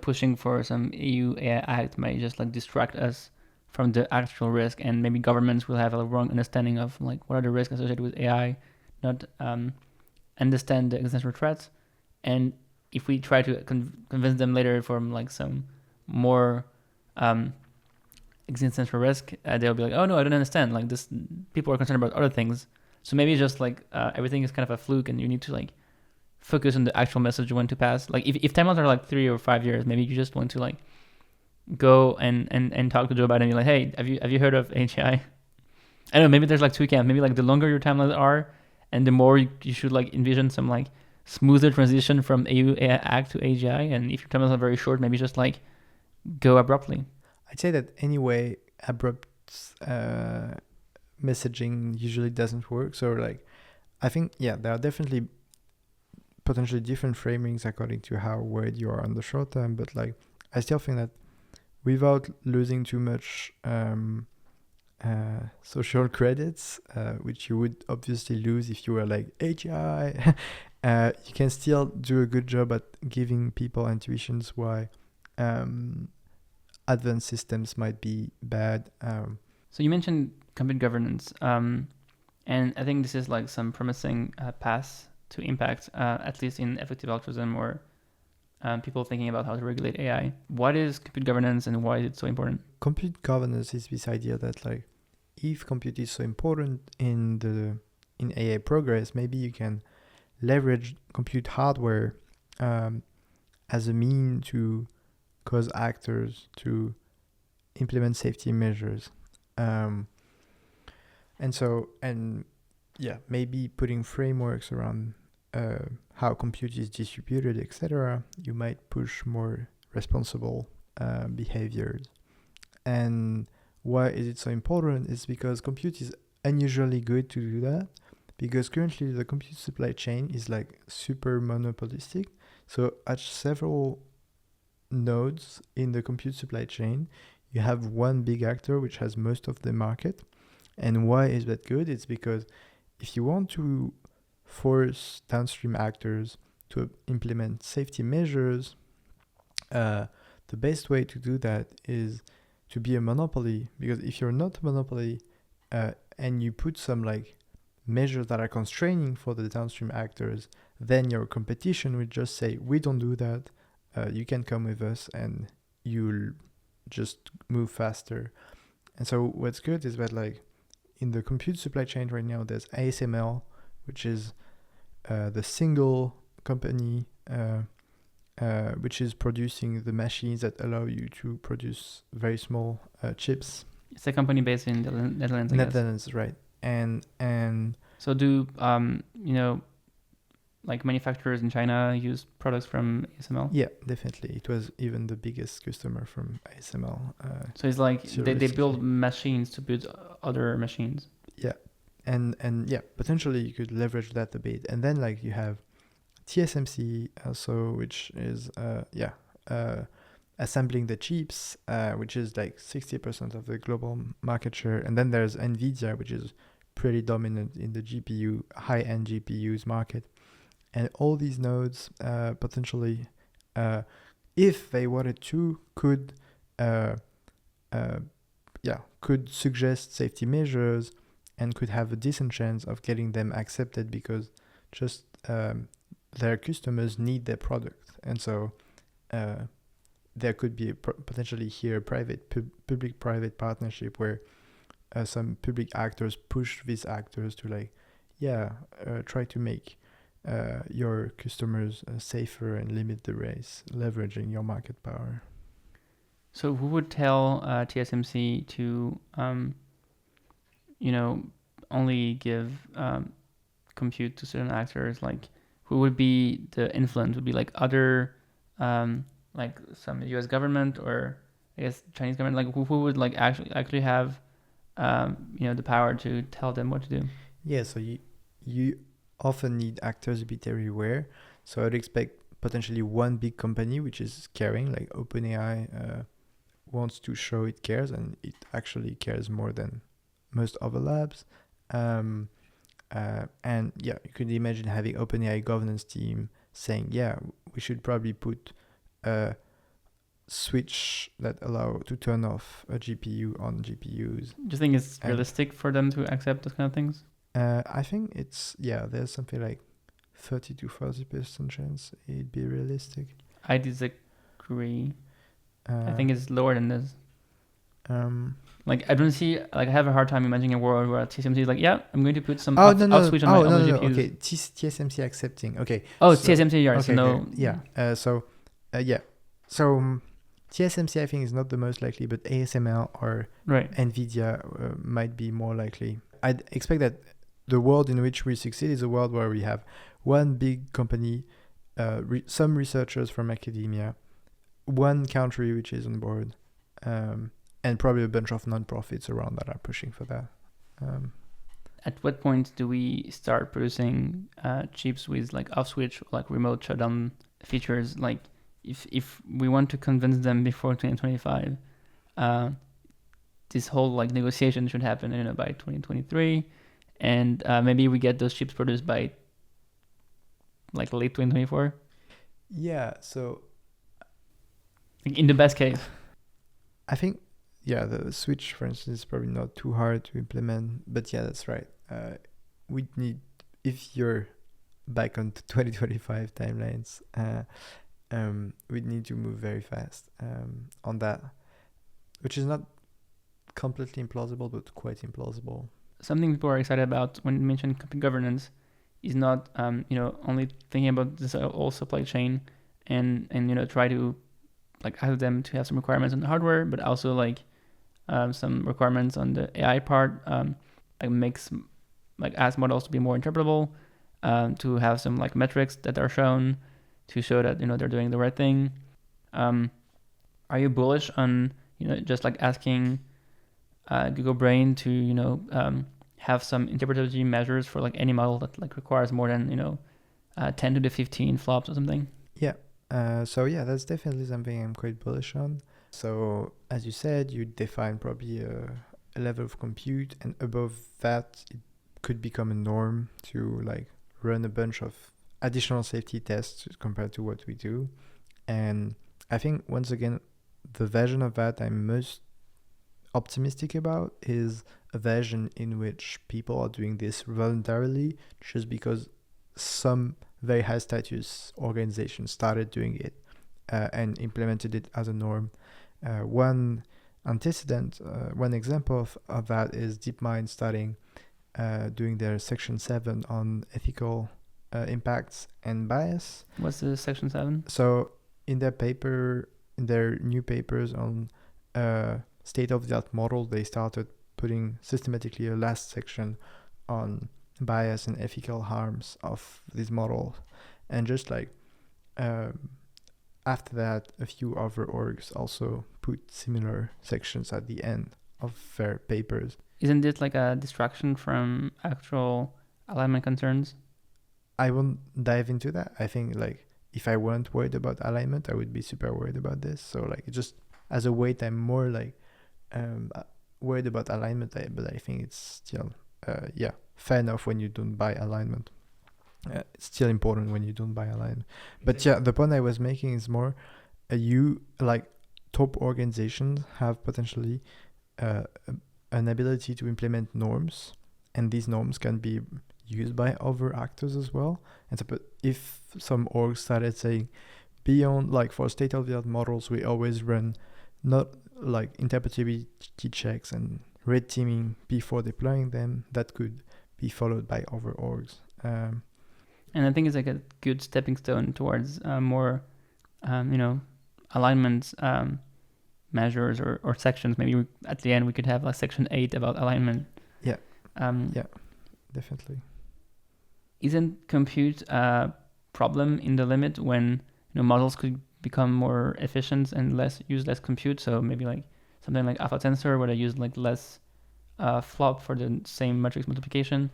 pushing for some EU AI Act might just like distract us from the actual risk, and maybe governments will have a wrong understanding of like what are the risks associated with AI, not understand the existential threats. And if we try to convince them later from like some more existential risk, they'll be like, oh no, I don't understand. Like this, people are concerned about other things. So maybe just like everything is kind of a fluke, and you need to like focus on the actual message you want to pass. Like if timelines are like 3 or 5 years, maybe you just want to like go and talk to Joe Biden and be like, hey, have you heard of AGI? I don't know, maybe there's like two camps. Maybe like the longer your timelines are, and the more you should like envision some like smoother transition from EU AI Act to AGI. And if your timelines are very short, maybe just like go abruptly. I'd say that anyway, abrupt messaging usually doesn't work. So like, I think, yeah, there are definitely potentially different framings according to how worried you are on the short term, but like I still think that without losing too much social credits, which you would obviously lose if you were like AGI, you can still do a good job at giving people intuitions why advanced systems might be bad. So you mentioned compute governance, and I think this is like some promising paths to impact, at least in effective altruism or people thinking about how to regulate AI. What is compute governance and why is it so important? Compute governance is this idea that like if compute is so important in AI progress, maybe you can leverage compute hardware as a mean to cause actors to implement safety measures. Maybe putting frameworks around how compute is distributed, etc., you might push more responsible behaviors. And why is it so important? It's because compute is unusually good to do that, because currently the compute supply chain is like super monopolistic. So at several nodes in the compute supply chain, you have one big actor which has most of the market. And why is that good? It's because if you want to force downstream actors to implement safety measures, the best way to do that is to be a monopoly. Because if you're not a monopoly and you put some like measures that are constraining for the downstream actors, then your competition will just say, we don't do that, you can come with us and you'll just move faster. And so what's good is that like in the compute supply chain right now, there's ASML, which is the single company which is producing the machines that allow you to produce very small chips. It's a company based in the Netherlands, I guess. Netherlands, right? And So do like manufacturers in China use products from ASML? yeah, definitely. It was even the biggest customer from ASML. So it's like they build seriously. machines to build other machines. Yeah, and yeah, potentially you could leverage that a bit. And then like you have TSMC also, which is assembling the chips, which is like 60% of the global market share. And then there's Nvidia, which is pretty dominant in the GPU, high-end GPUs market. And all these nodes potentially, if they wanted to, could suggest safety measures and could have a decent chance of getting them accepted because just their customers need their product. And so there could be potentially here a public-private partnership where some public actors push these actors to like, try to make your customers safer and limit the race, leveraging your market power. So who would tell TSMC to, only give compute to certain actors? Like, who would be the influence? Would be like other, like some U.S. government or I guess Chinese government? Like who would like actually have, the power to tell them what to do? Yeah, so you often need actors a bit everywhere. So I'd expect potentially one big company which is caring, like OpenAI wants to show it cares, and it actually cares more than most other labs. And yeah, you could imagine having OpenAI governance team saying, we should probably put a switch that allow to turn off a GPU on GPUs. Do you think it's realistic for them to accept those kind of things? I think it's, there's something like 30 to 40% chance it'd be realistic. I disagree. I think it's lower than this. Like I don't see, like I have a hard time imagining a world where TSMC is like, I'm going to put some switch on my GPUs. Okay, TSMC accepting. Okay. TSMC, yeah. Okay, so no. Okay. Yeah. So TSMC I think is not the most likely, but ASML or Nvidia might be more likely. I'd expect that the world in which we succeed is a world where we have one big company, some researchers from academia, one country which is on board, and probably a bunch of non-profits around that are pushing for that. At what point do we start producing chips with like off switch, like remote shutdown features? Like if we want to convince them before 2025, this whole like negotiation should happen, by 2023, and maybe we get those chips produced by like late 2024. Yeah. So in the best case, I think the switch, for instance, is probably not too hard to implement, but that's right. We need, if you're back on 2025 timelines, we need to move very fast on that, which is not completely implausible, but quite implausible. Something people are excited about when you mention governance is not, only thinking about this whole supply chain and try to like ask them to have some requirements on the hardware, but also like some requirements on the AI part, ask models to be more interpretable, to have some like metrics that are shown to show that they're doing the right thing. Are you bullish on just like asking Google Brain to have some interpretability measures for like any model that like requires more than 10 to the 15 flops or something? That's definitely something I'm quite bullish on. So as you said, you define probably a level of compute, and above that it could become a norm to like run a bunch of additional safety tests compared to what we do. And I think once again, the version of that I'm most optimistic about is a version in which people are doing this voluntarily just because some very high status organizations started doing it and implemented it as a norm. One antecedent. One example of that is DeepMind starting doing their Section 7 on ethical impacts and bias. What's the Section 7? So in their new papers on state-of-the-art model, they started putting systematically a last section on bias and ethical harms of these models. And just like after that, a few other orgs also put similar sections at the end of their papers. Isn't it like a distraction from actual alignment concerns? I won't dive into that. I think like if I weren't worried about alignment, I would be super worried about this. So like just as a weight, I'm more like worried about alignment, but I think it's still fair enough when you don't buy alignment. It's still important when you don't buy alignment. But yeah, the point I was making is more you like top organizations have potentially an ability to implement norms, and these norms can be used by other actors as well. And so, but if some orgs started saying beyond like for state-of-the-art models, we always run not like interpretability checks and red teaming before deploying them, that could be followed by other orgs. And I think it's like a good stepping stone towards more, alignment measures or sections. Maybe at the end we could have like Section 8 about alignment. Yeah. Definitely. Isn't compute a problem in the limit when models could become more efficient and use less compute? So maybe like something like alpha tensor where they use like less flop for the same matrix multiplication.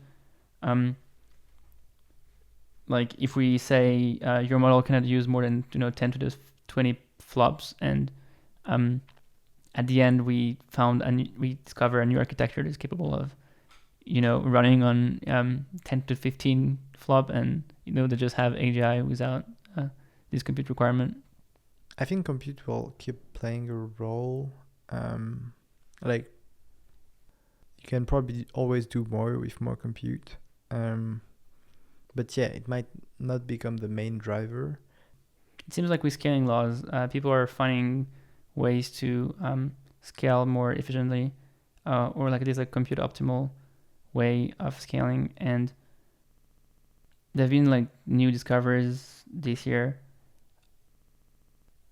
Like if we say your model cannot use more than 10 to the 20 flops, and at the end we discover a new architecture that's capable of running on 10 to 15 flop, and they just have AGI without this compute requirement. I think compute will keep playing a role. Like you can probably always do more with more compute. But yeah, it might not become the main driver. It seems like with scaling laws, people are finding ways to scale more efficiently, or like this like compute optimal way of scaling. And there have been like new discoveries this year.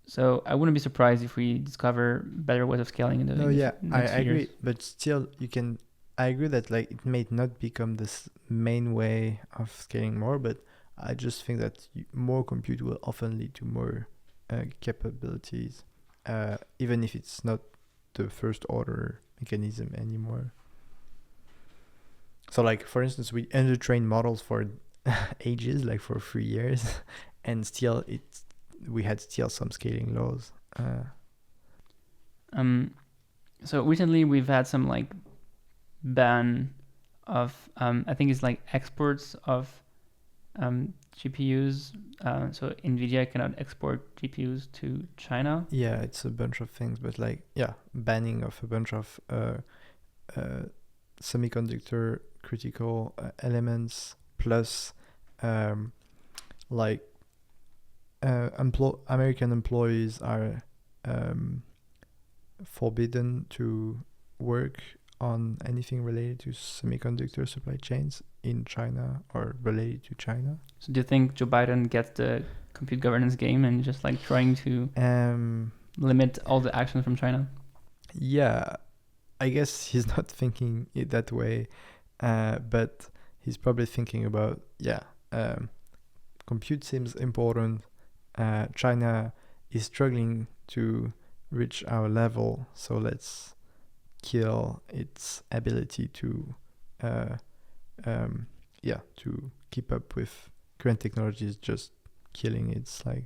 So I wouldn't be surprised if we discover better ways of scaling in the next I few agree. years. But still, I agree that like it may not become this main way of scaling more, but I just think that more compute will often lead to more capabilities, even if it's not the first order mechanism anymore. So like, for instance, we undertrained models for ages, like for 3 years, and still we had some scaling laws. So recently we've had some like ban of I think it's like exports of GPUs. So NVIDIA cannot export GPUs to China. Yeah, it's a bunch of things, but like banning of a bunch of semiconductor critical elements, plus American employees are forbidden to work on anything related to semiconductor supply chains in China or related to China. So do you think Joe Biden gets the compute governance game and just like trying to limit all the action from China? Yeah, I guess he's not thinking it that way, but he's probably thinking about, compute seems important. China is struggling to reach our level, so let's kill its ability to to keep up with current technologies, just killing its like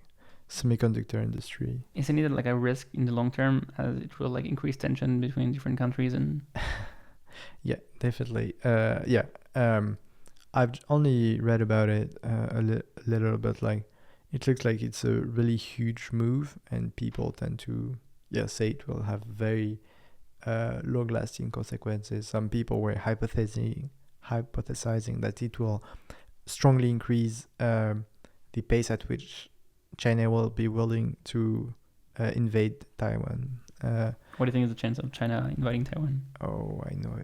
semiconductor industry. Isn't it like a risk in the long term, as it will like increase tension between different countries? And yeah, definitely. I've only read about it a little bit. Like it looks like it's a really huge move, and people tend to say it will have very long-lasting consequences. Some people were hypothesizing that it will strongly increase the pace at which China will be willing to invade Taiwan. What do you think is the chance of China invading Taiwan? Oh, I know.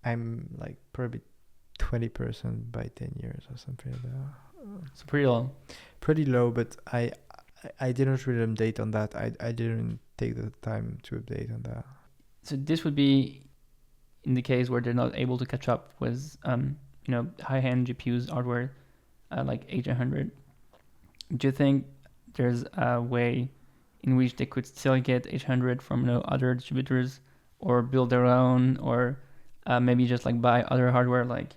I'm like probably 20% by 10 years or something like that. It's pretty low. Pretty low, but I didn't really update on that. I didn't take the time to update on that. So this would be in the case where they're not able to catch up with, high-end GPUs hardware like H100. Do you think there's a way in which they could still get H100 from other distributors, or build their own, or maybe just like buy other hardware? Like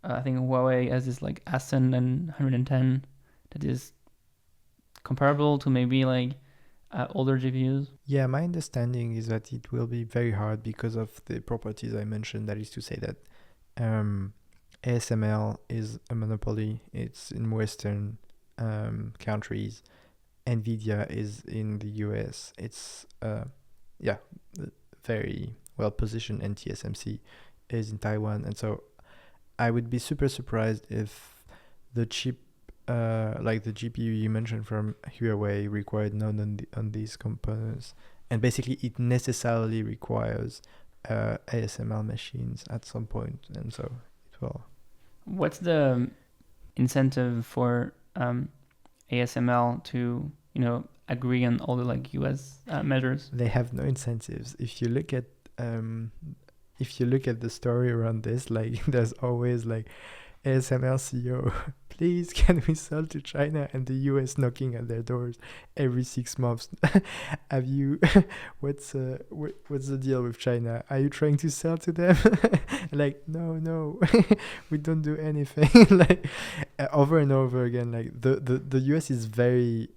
I think Huawei has this like Ascend and 110 that is comparable to maybe like older GPUs. Yeah, my understanding is that it will be very hard because of the properties I mentioned. That is to say that ASML is a monopoly. It's in Western countries. NVIDIA is in the US. It's very well positioned, and TSMC is in Taiwan. And so I would be super surprised if the chip, like the GPU you mentioned from Huawei, required none on these components. And basically it necessarily requires ASML machines at some point. And so it will. What's the incentive for ASML to agree on all the like US measures? They have no incentives. If you look at the story around this, like there's always like ASML CEO, please can we sell to China, and the US knocking at their doors every 6 months. Have you what's the deal with China? Are you trying to sell to them? Like no we don't do anything. Like over and over again. Like the US is very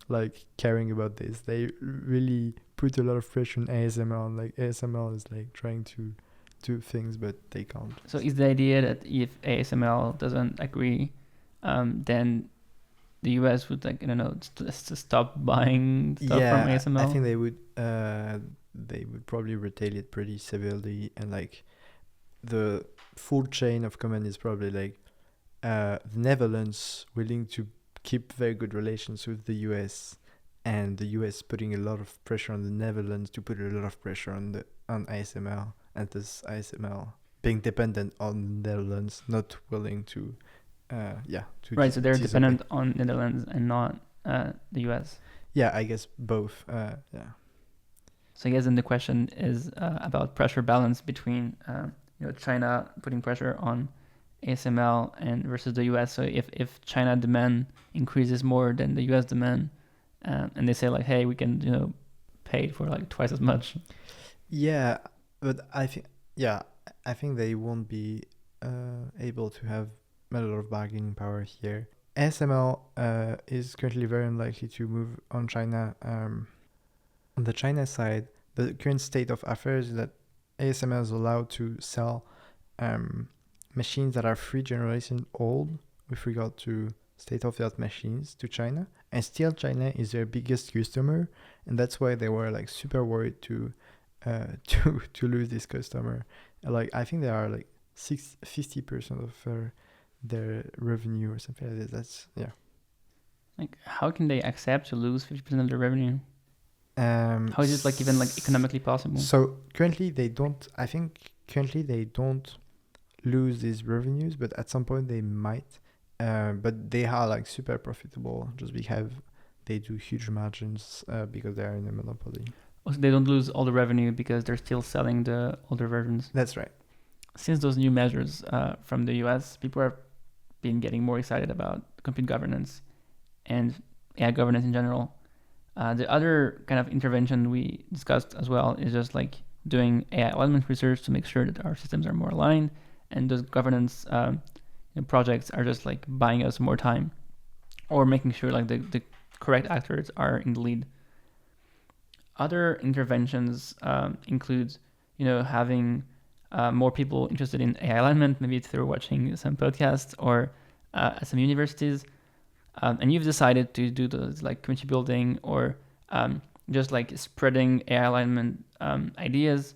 like caring about this. They really put a lot of pressure on ASML. Like ASML is like trying to do things, but they can't. So is the idea that if ASML doesn't agree, then the US would stop buying stuff from ASML? I think they would probably retaliate pretty severely, and like the full chain of command is probably like the Netherlands willing to keep very good relations with the US, and the US putting a lot of pressure on the Netherlands to put a lot of pressure on ASML, and this ASML being dependent on Netherlands, not willing to right, so they're dependent on Netherlands and not the US. Yeah, I guess both. So I guess then the question is about pressure balance between China putting pressure on ASML and versus the US. So if China demand increases more than the US demand, and they say like, hey, we can pay for like twice as much. Yeah, but I think they won't be able to have a lot of bargaining power here. ASML is currently very unlikely to move on China. On the China side, the current state of affairs is that ASML is allowed to sell machines that are 3 generations old with regard to state-of-the-art machines to China, and still China is their biggest customer, and that's why they were like super worried to lose this customer. Like I think they are like 50% of their revenue or something like that. That's Like how can they accept to lose 50% of their revenue? How is it like even like economically possible? So currently they don't lose these revenues, but at some point they might. But they are like super profitable just because they do huge margins because they are in a monopoly. Also, they don't lose all the revenue because they're still selling the older versions. That's right. Since those new measures from the US, people have been getting more excited about compute governance and AI governance in general. The other kind of intervention we discussed as well is just like doing AI alignment research to make sure that our systems are more aligned, and those governance projects are just like buying us more time, or making sure like the correct actors are in the lead. Other interventions include having more people interested in AI alignment, maybe through watching some podcasts or at some universities. And you've decided to do those like community building or just like spreading AI alignment ideas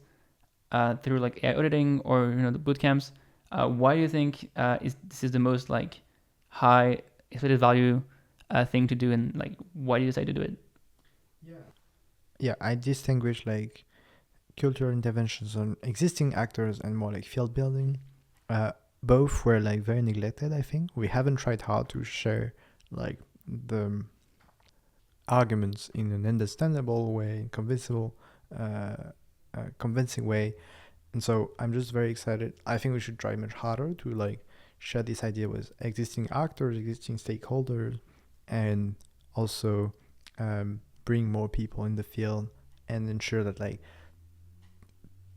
through like AI auditing or the bootcamps. Why do you think this is the most like high expected value thing to do, and like why do you decide to do it? yeah, I distinguish like cultural interventions on existing actors and more like field building. Both were like very neglected, I think. We haven't tried hard to share like the arguments in an understandable way, convincing way. And so I'm just very excited. I think we should try much harder to like share this idea with existing actors, existing stakeholders, and also bring more people in the field and ensure that like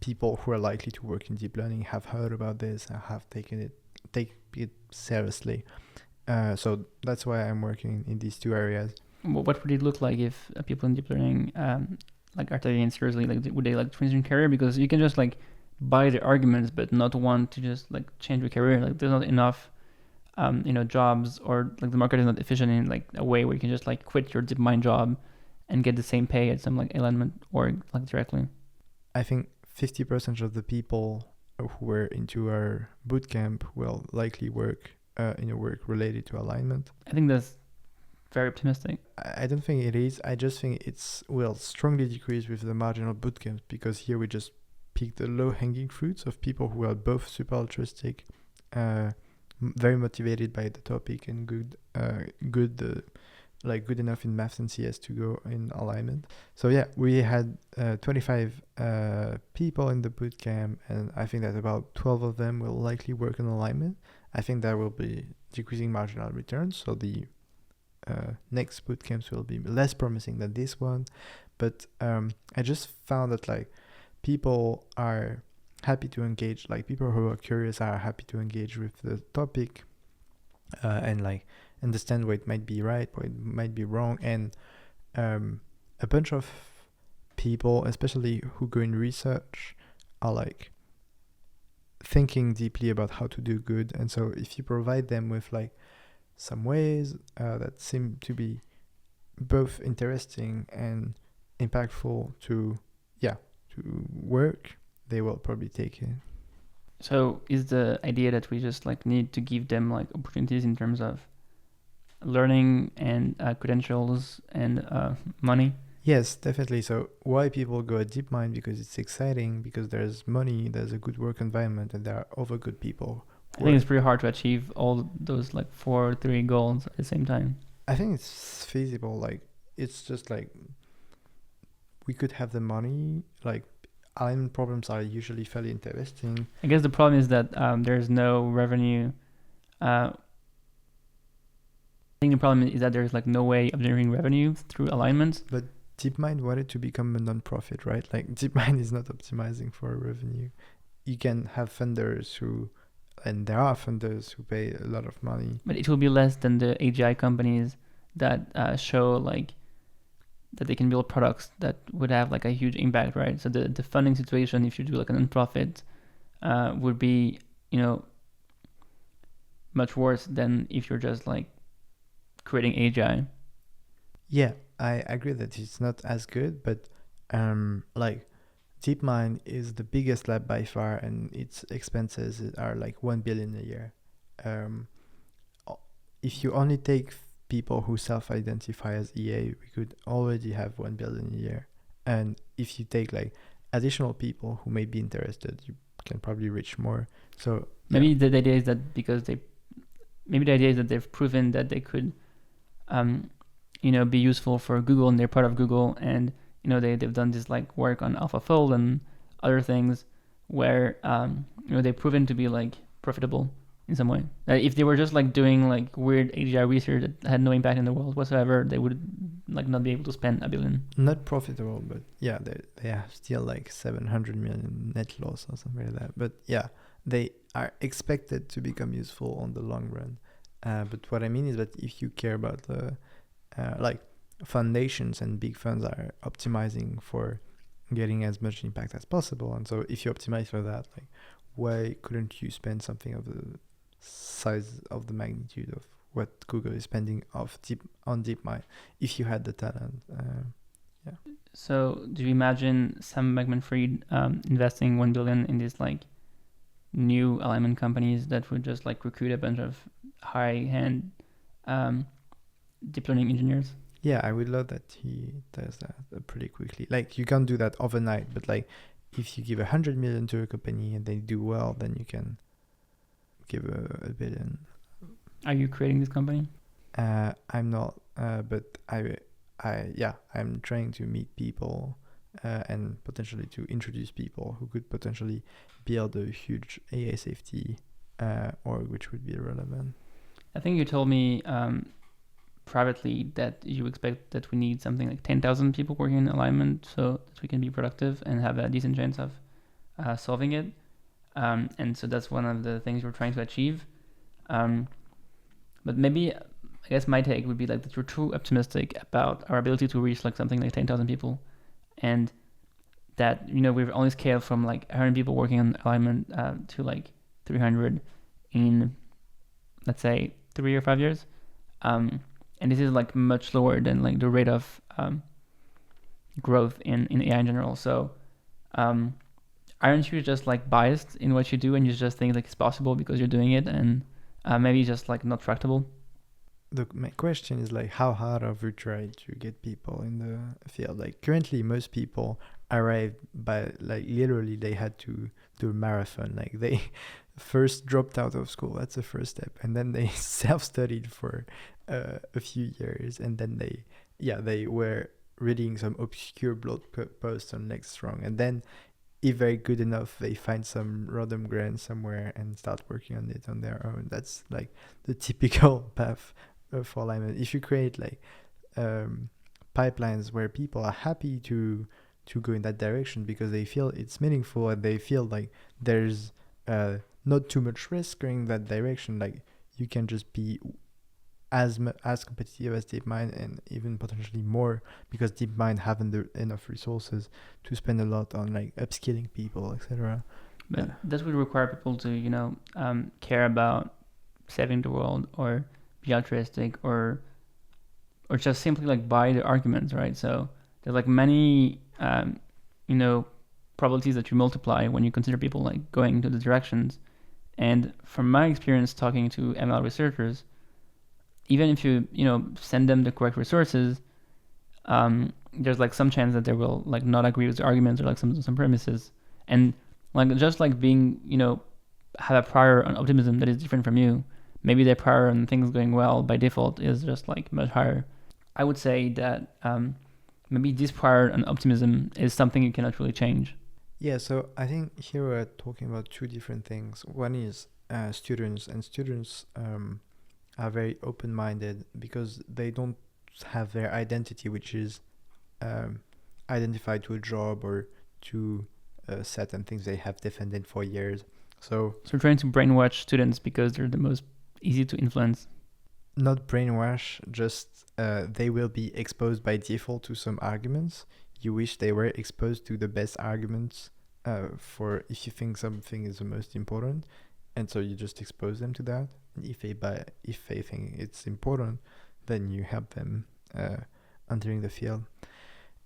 people who are likely to work in deep learning have heard about this and have take it seriously. So that's why I'm working in these two areas. What would it look like if people in deep learning like are taking it seriously? Like, would they like transition career? Because you can just like buy the arguments, but not want to just like change your career. Like, there's not enough, jobs, or like the market is not efficient in like a way where you can just like quit your DeepMind job and get the same pay at some like alignment or like directly. I think 50% of the people who were into our bootcamp will likely work in a work related to alignment. I think that's very optimistic. I don't think it is. I just think it's will strongly decrease with the marginal bootcamps, because here we just pick the low-hanging fruits of people who are both super altruistic, very motivated by the topic, and good enough in maths and CS to go in alignment. So yeah, we had 25 people in the bootcamp, and I think that about 12 of them will likely work in alignment. I think that will be decreasing marginal returns, so the next bootcamps will be less promising than this one. But I just found that like people are happy to engage, like people who are curious are happy to engage with the topic, and like understand what might be right, what might be wrong. And a bunch of people, especially who go in research, are like thinking deeply about how to do good. And so if you provide them with like some ways that seem to be both interesting and impactful to work, they will probably take it. So is the idea that we just like need to give them like opportunities in terms of learning and credentials and money? Yes, definitely. So why people go at DeepMind? Because it's exciting, because there's money, there's a good work environment, and there are other good people. I think it's pretty hard to achieve all those like 3 goals at the same time. I think it's feasible. Like, it's just like we could have the money. Like, alignment problems are usually fairly interesting. I guess the problem is that there's no revenue. I think the problem is that there's like no way of generating revenue through alignments. But DeepMind wanted to become a non-profit, right? Like, DeepMind is not optimizing for revenue. You can have funders and there are funders who pay a lot of money. But it will be less than the AGI companies that show like that they can build products that would have like a huge impact, right? So the funding situation, if you do like a non-profit, would be, much worse than if you're just like creating AGI. Yeah, I agree that it's not as good, but like DeepMind is the biggest lab by far, and its expenses are like 1 billion a year. If you only take people who self-identify as EA, we could already have 1 billion a year. And if you take like additional people who may be interested, you can probably reach more. So maybe the idea is that they've proven that they could, be useful for Google, and they're part of Google, and they've done this like work on AlphaFold and other things where they've proven to be like profitable in some way. If they were just like doing like weird AGI research that had no impact in the world whatsoever, they would like not be able to spend $1 billion. Not profitable, but yeah, they have still like 700 million net loss or something like that. But yeah, they are expected to become useful on the long run. But what I mean is that if you care about the like foundations and big funds are optimizing for getting as much impact as possible, and so if you optimize for that, like why couldn't you spend something of the size of the magnitude of what Google is spending on DeepMind if you had the talent? So do you imagine Sam Bankman-Fried investing $1 billion in these like new alignment companies that would just like recruit a bunch of high-end deep learning engineers? Yeah, I would love that he does that pretty quickly. Like, you can't do that overnight, but like, if you give 100 million to a company and they do well, then you can give a billion. Are you creating this company? I'm not, but I'm trying to meet people and potentially to introduce people who could potentially build a huge AI safety or which would be relevant. I think you told me privately that you expect that we need something like 10,000 people working in alignment so that we can be productive and have a decent chance of solving it. And so that's one of the things we're trying to achieve. But maybe, I guess my take would be like that you're too optimistic about our ability to reach like something like 10,000 people, and that, you know, we've only scaled from like 100 people working on alignment to like 300 in, let's say, 3 or 5 years. And this is like much lower than like the rate of growth in AI in general. So aren't you just like biased in what you do and you just think like it's possible because you're doing it, and maybe just like not tractable? My question is like, how hard have you tried to get people in the field? Like, currently most people arrive by like literally they had to do a marathon. Like, they first dropped out of school, that's the first step, and then they self-studied for a few years, and then they were reading some obscure blog posts on Nextstrong, and then if very good enough, they find some random grant somewhere and start working on it on their own. That's like the typical path for alignment. If you create like pipelines where people are happy to go in that direction because they feel it's meaningful and they feel like there's not too much risk going that direction, like you can just be as competitive as DeepMind and even potentially more, because DeepMind haven't enough resources to spend a lot on like upskilling people, etc. But that would require people to, you know, care about saving the world or be altruistic or just simply like buy the arguments, right? So there's like many, you know, probabilities that you multiply when you consider people like going to the directions. And from my experience talking to ML researchers, even if you know, send them the correct resources, there's like some chance that they will like not agree with the arguments or like some premises. And like just like being, you know, have a prior on optimism that is different from you, maybe their prior on things going well by default is just like much higher. I would say that maybe this prior on optimism is something you cannot really change. Yeah, so I think here we're talking about two different things. One is students, and students are very open-minded because they don't have their identity, which is identified to a job or to certain things they have defended for years. So we're trying to brainwash students because they're the most easy to influence. Not brainwash, just they will be exposed by default to some arguments. You wish they were exposed to the best arguments for if you think something is the most important, and so you just expose them to that. If they think it's important, then you help them entering the field.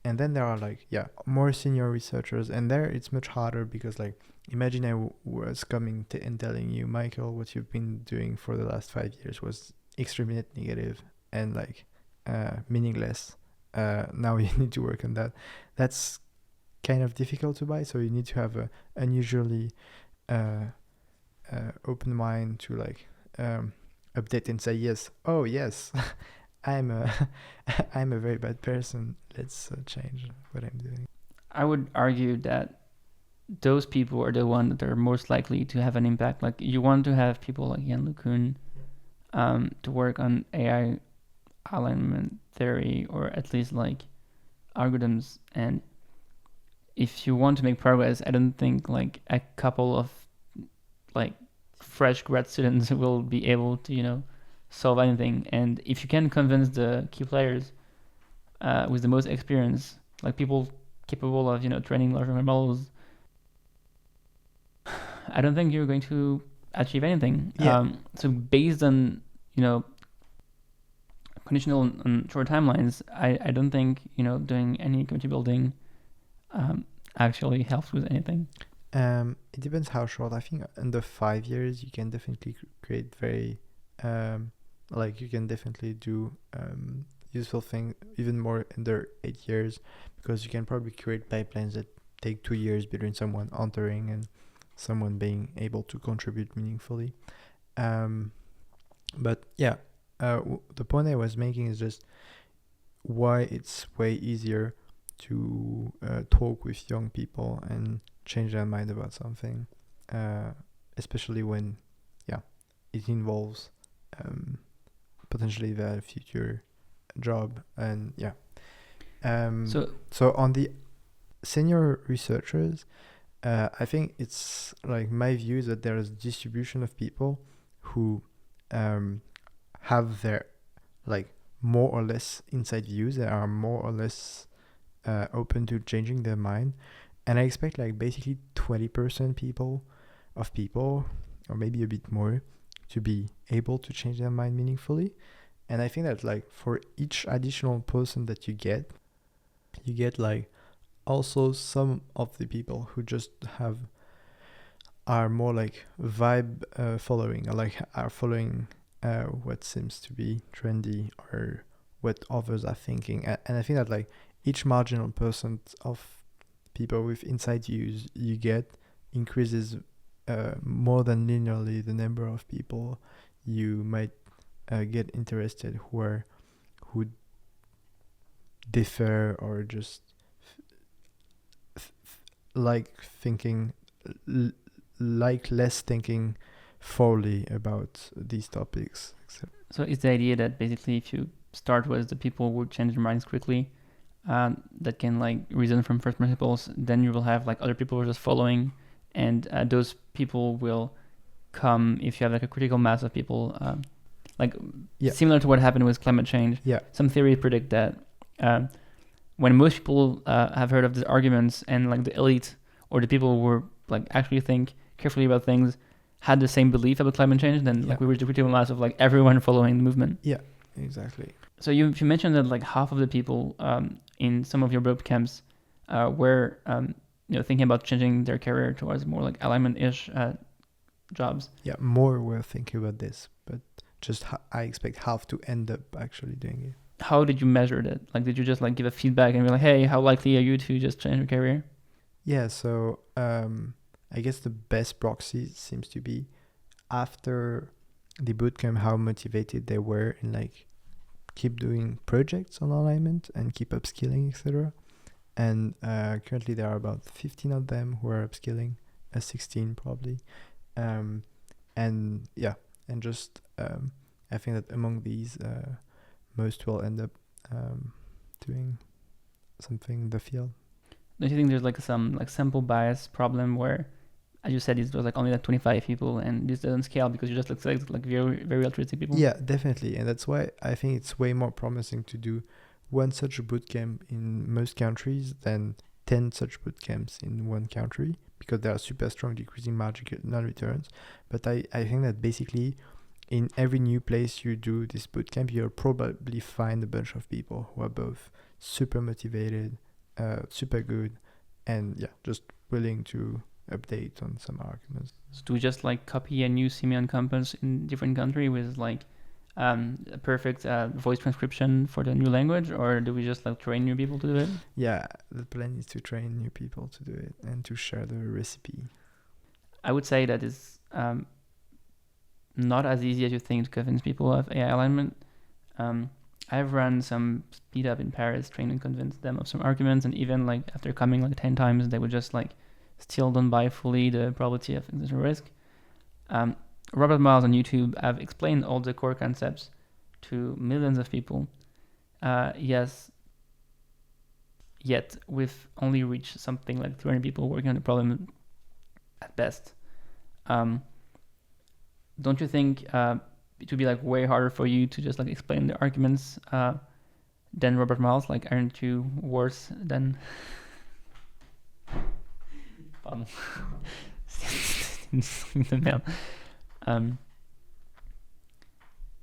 And then there are like more senior researchers, and there it's much harder because like imagine I was coming and telling you, Michael, what you've been doing for the last 5 years was extremely negative and like meaningless. Now you need to work on that. That's kind of difficult to buy, so you need to have a unusually open mind to like update and say yes, I'm a very bad person, let's change what I'm doing. I would argue that those people are the ones that are most likely to have an impact. Like you want to have people like Jan LeCun to work on AI alignment theory, or at least like algorithms. And if you want to make progress, I don't think like a couple of like fresh grad students will be able to, you know, solve anything. And if you can convince the key players with the most experience, like people capable of, you know, training large language models, I don't think you're going to achieve anything. So based on, you know, conditional on short timelines, I don't think, you know, doing any community building actually helps with anything. It depends how short. I think under 5 years you can definitely create very like you can definitely do useful thing, even more under 8 years, because you can probably create pipelines that take 2 years between someone entering and someone being able to contribute meaningfully. But yeah, the point I was making is just why it's way easier to talk with young people and change their mind about something, especially when it involves potentially their future job. And so on the senior researchers, I think it's like my view is that there is a distribution of people who have their like more or less inside views. They are more or less open to changing their mind, and I expect like basically 20% people, or maybe a bit more, to be able to change their mind meaningfully. And I think that like for each additional person that you get like also some of the people who just are more like vibe following, or like are following what seems to be trendy or what others are thinking. And I think that like each marginal percent of people with inside views you get increases more than linearly the number of people you might get interested who differ or just less thinking fully about these topics. So it's the idea that basically if you start with the people who change their minds quickly, that can like reason from first principles, then you will have like other people who are just following, and those people will come if you have like a critical mass of people, similar to what happened with climate change. Yeah. Some theories predict that when most people have heard of these arguments, and like the elite or the people who were like actually think carefully about things had the same belief about climate change, then like we reached a critical mass of like everyone following the movement. Yeah, exactly. So you mentioned that like half of the people in some of your bootcamps were thinking about changing their career towards more like alignment-ish jobs. Yeah, more were thinking about this, but just I expect half to end up actually doing it. How did you measure that? Like, did you just like give a feedback and be like, hey, how likely are you to just change your career? Yeah, so I guess the best proxy seems to be after the bootcamp how motivated they were and like keep doing projects on alignment and keep upskilling, etc. And currently there are about 15 of them who are upskilling, 16 probably. I think that among these, most will end up doing something in the field. Don't you think there's like some like sample bias problem where, as you said, it was like only like 25 people and this doesn't scale because you just select like very, very altruistic people? Yeah, definitely. And that's why I think it's way more promising to do one such bootcamp in most countries than 10 such bootcamps in one country, because there are super strong decreasing marginal non-returns. But I think that basically in every new place you do this bootcamp, you'll probably find a bunch of people who are both super motivated, super good, and just willing to update on some arguments. So do we just like copy a new Siméon Campos in different country with like a perfect voice transcription for the new language, or do we just like train new people to do it? Yeah, the plan is to train new people to do it and to share the recipe. I would say that is not as easy as you think to convince people of AI alignment. I've run some speed up in Paris, train and convince them of some arguments, and even like after coming like 10 times, they would just like still don't buy fully the probability of existential risk. Robert Miles on YouTube have explained all the core concepts to millions of people. Yet we've only reached something like 300 people working on the problem at best. Don't you think it would be like way harder for you to just like explain the arguments than Robert Miles? Like, aren't you worse than? Pardon.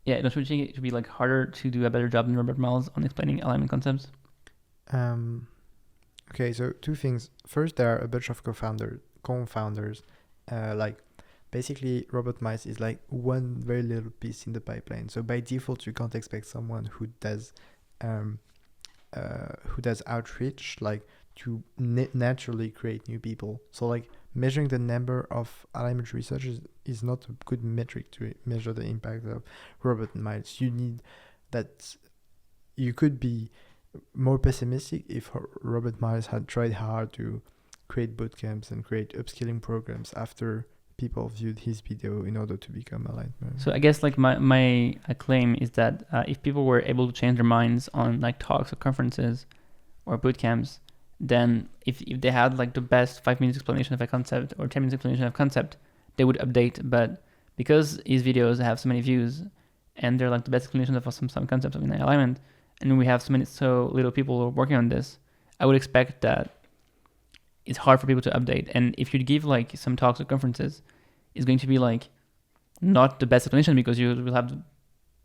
Don't you think it would be like harder to do a better job than Robert Miles on explaining alignment concepts? Okay, so two things. First, there are a bunch of co-founders. Basically, Robert Miles is like one very little piece in the pipeline. So by default, you can't expect someone who does who does outreach, like to naturally create new people. So like measuring the number of alignment researchers is not a good metric to measure the impact of Robert Miles. You need that. You could be more pessimistic if Robert Miles had tried hard to create bootcamps and create upskilling programs after people viewed his video in order to become alignment. So I guess like my claim is that if people were able to change their minds on like talks or conferences or bootcamps, then if they had like the best 5 minutes explanation of a concept or 10 minutes explanation of concept, they would update. But because his videos have so many views and they're like the best explanation of some concepts of alignment, and we have so little people working on this, I would expect that it's hard for people to update. And if you give like some talks or conferences, it's going to be like not the best explanation because you will have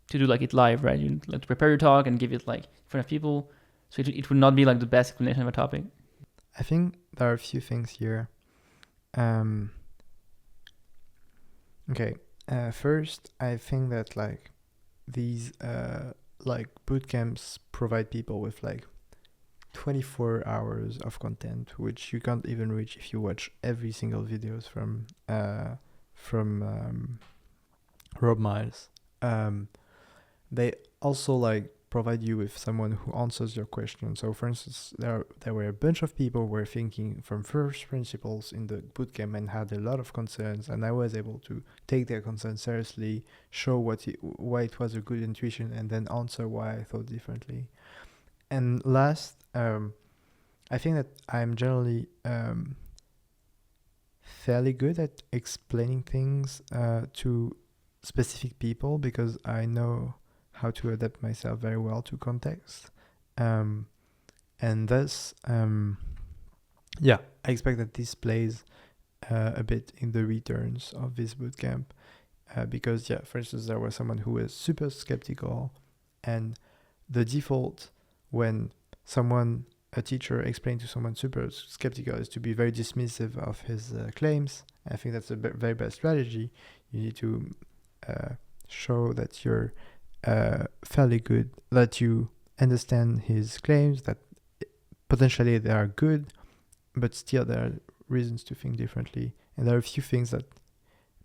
to do like it live, right? You have to prepare your talk and give it like in front of people. So it would not be like the best explanation of a topic. I think there are a few things here. First, I think that like these like bootcamps provide people with like 24 hours of content, which you can't even reach if you watch every single videos from Rob Miles. They also like provide you with someone who answers your question. So for instance, there were a bunch of people who were thinking from first principles in the bootcamp and had a lot of concerns, and I was able to take their concerns seriously, show why it was a good intuition, and then answer why I thought differently. And last, I think that I'm generally fairly good at explaining things to specific people because I know how to adapt myself very well to context. And thus, I expect that this plays a bit in the returns of this bootcamp because, for instance, there was someone who was super skeptical, and the default when a teacher explained to someone super skeptical is to be very dismissive of his claims. I think that's a very bad strategy. You need to show that you're fairly good, that you understand his claims, that potentially they are good, but still there are reasons to think differently. And there are a few things that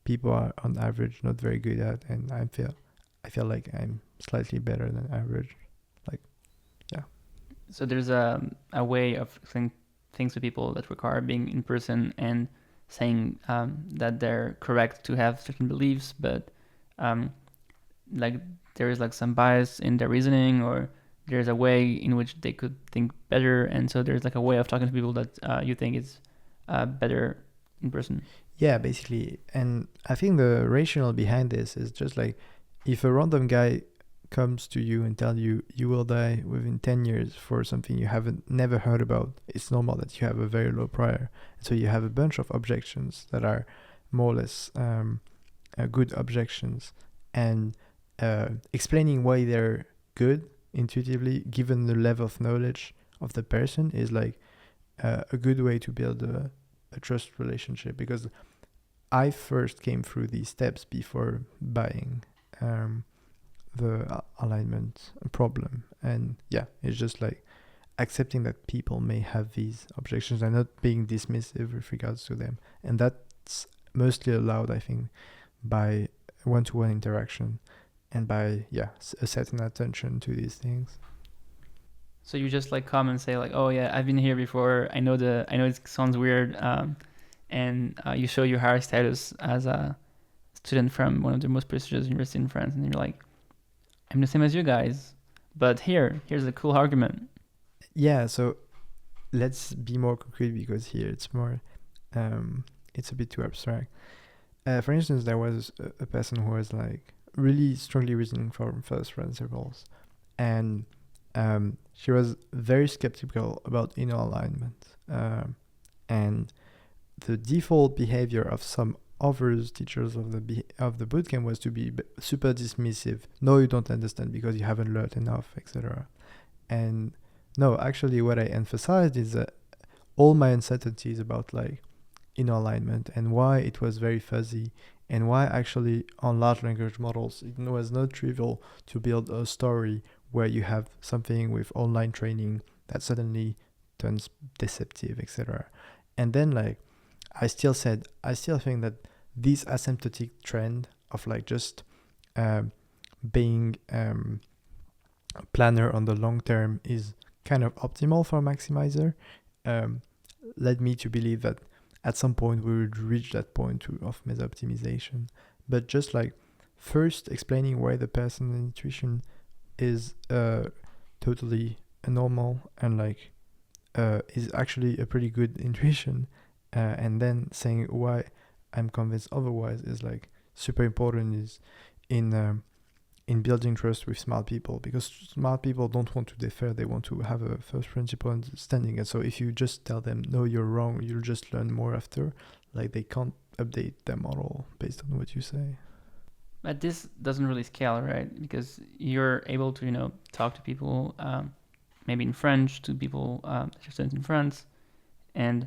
people are on average not very good at, and I feel like I'm slightly better than average. So there's a way of saying things to people that require being in person and saying that they're correct to have certain beliefs, but like there is like some bias in their reasoning, or there's a way in which they could think better, and so there's like a way of talking to people that you think is better in person. Yeah, basically. And I think the rationale behind this is just like if a random guy comes to you and tell you will die within 10 years for something you never heard about, it's normal that you have a very low prior. So you have a bunch of objections that are more or less good objections, and explaining why they're good intuitively given the level of knowledge of the person is like a good way to build a trust relationship, because I first came through these steps before buying the alignment problem. And it's just like accepting that people may have these objections and not being dismissive with regards to them. And that's mostly allowed, I think, by one-to-one interaction and by a certain attention to these things. So you just like come and say like, oh yeah, I've been here before, I know it sounds weird, and you show your higher status as a student from one of the most prestigious universities in France, and you're like, I'm the same as you guys, but here's a cool argument. Yeah, so let's be more concrete, because here it's more, it's a bit too abstract. For instance, there was a person who was like really strongly reasoning from first principles, and she was very skeptical about inner alignment, and the default behavior of some others teachers of the bootcamp was to be super dismissive. No, you don't understand because you haven't learned enough, etc. And no, actually what I emphasized is that all my uncertainties about like inner alignment and why it was very fuzzy, and why actually on large language models it was not trivial to build a story where you have something with online training that suddenly turns deceptive, etc. And then like I still think that this asymptotic trend of like just being a planner on the long term is kind of optimal for a maximizer, led me to believe that at some point we would reach that point of meta optimization. But just like first explaining why the personal intuition is totally normal and like is actually a pretty good intuition, and then saying why I'm convinced otherwise is like super important, is in building trust with smart people, because smart people don't want to defer, they want to have a first principle understanding. And so if you just tell them no, you're wrong, you'll just learn more after, like they can't update their model based on what you say. But this doesn't really scale, right? Because you're able to, talk to people, maybe in French, to people interested in France, and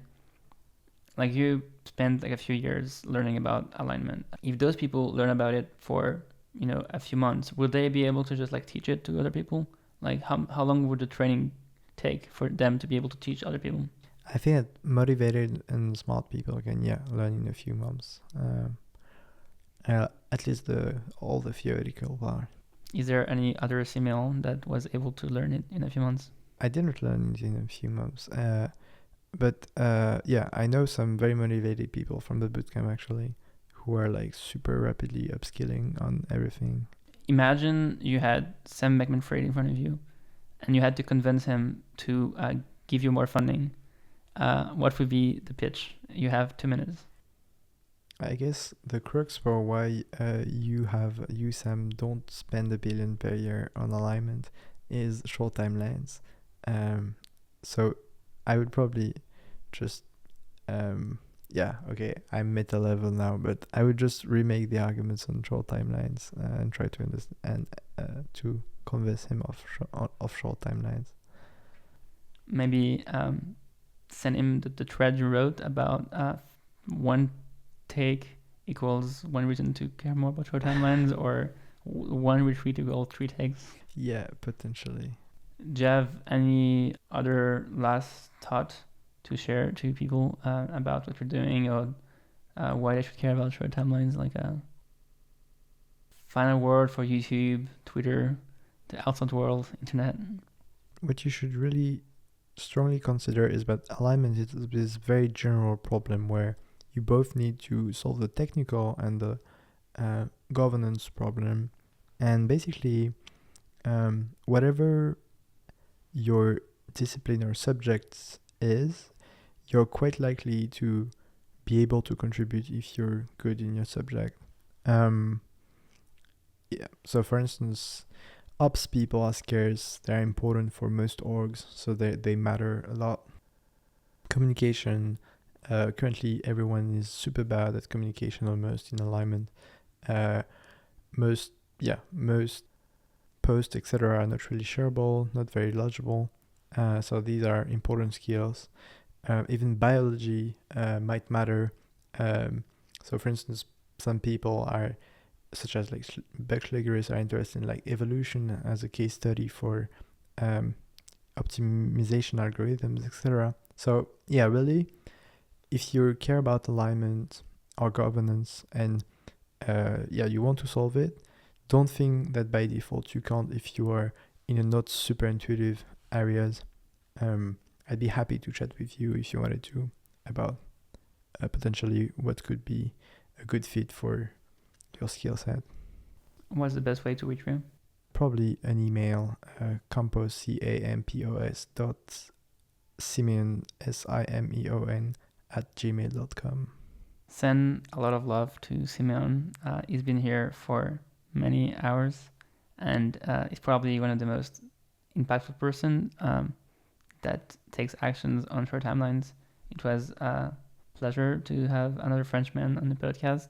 like you spend like a few years learning about alignment. If those people learn about it for a few months, will they be able to just like teach it to other people? Like how long would the training take for them to be able to teach other people? I think that motivated and smart people can learn in a few months. At least all the theoretical part. Is there any other Simeon that was able to learn it in a few months? I didn't learn it in a few months. But I know some very motivated people from the bootcamp actually, who are like super rapidly upskilling on everything. Imagine you had Sam Beckman-Fried in front of you, and you had to convince him to give you more funding. What would be the pitch? You have 2 minutes. I guess the crux for why you, Sam, don't spend $1 billion per year on alignment is short timelines. So I would probably just I'm meta level now, but I would just remake the arguments on short timelines and try to understand and to convince him of short timelines. Maybe send him the thread you wrote about one take equals one reason to care more about short timelines, or one retreat equals 3 takes. Yeah, potentially. Do you have any other last thought to share to people about what you're doing, or why they should care about short timelines? Like a final word for YouTube, Twitter, the outside world, internet. What you should really strongly consider is that alignment is this very general problem where you both need to solve the technical and the governance problem. And basically, whatever your discipline or subject is, you're quite likely to be able to contribute if you're good in your subject. So for instance, ops people are scarce. They're important for most orgs, so they matter a lot. Communication, currently everyone is super bad at communication almost in alignment. Most posts, etc. are not really shareable, not very legible. So these are important skills. Even biology might matter. So for instance, some people are, such as like Beckschlägeris, are interested in like evolution as a case study for optimization algorithms, etc. So really, if you care about alignment or governance and you want to solve it, don't think that by default you can't if you are in a not super intuitive areas. I'd be happy to chat with you if you wanted to about potentially what could be a good fit for your skill set. What's the best way to reach you? Probably an email, Campos, Campos Simeon, Simeon @gmail.com. Send a lot of love to Simeon. He's been here for many hours, and he's probably one of the most impactful person that takes actions on short timelines. It was a pleasure to have another Frenchman on the podcast.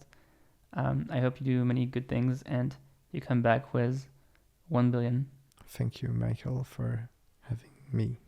I hope you do many good things and you come back with 1 billion. Thank you, Michael, for having me.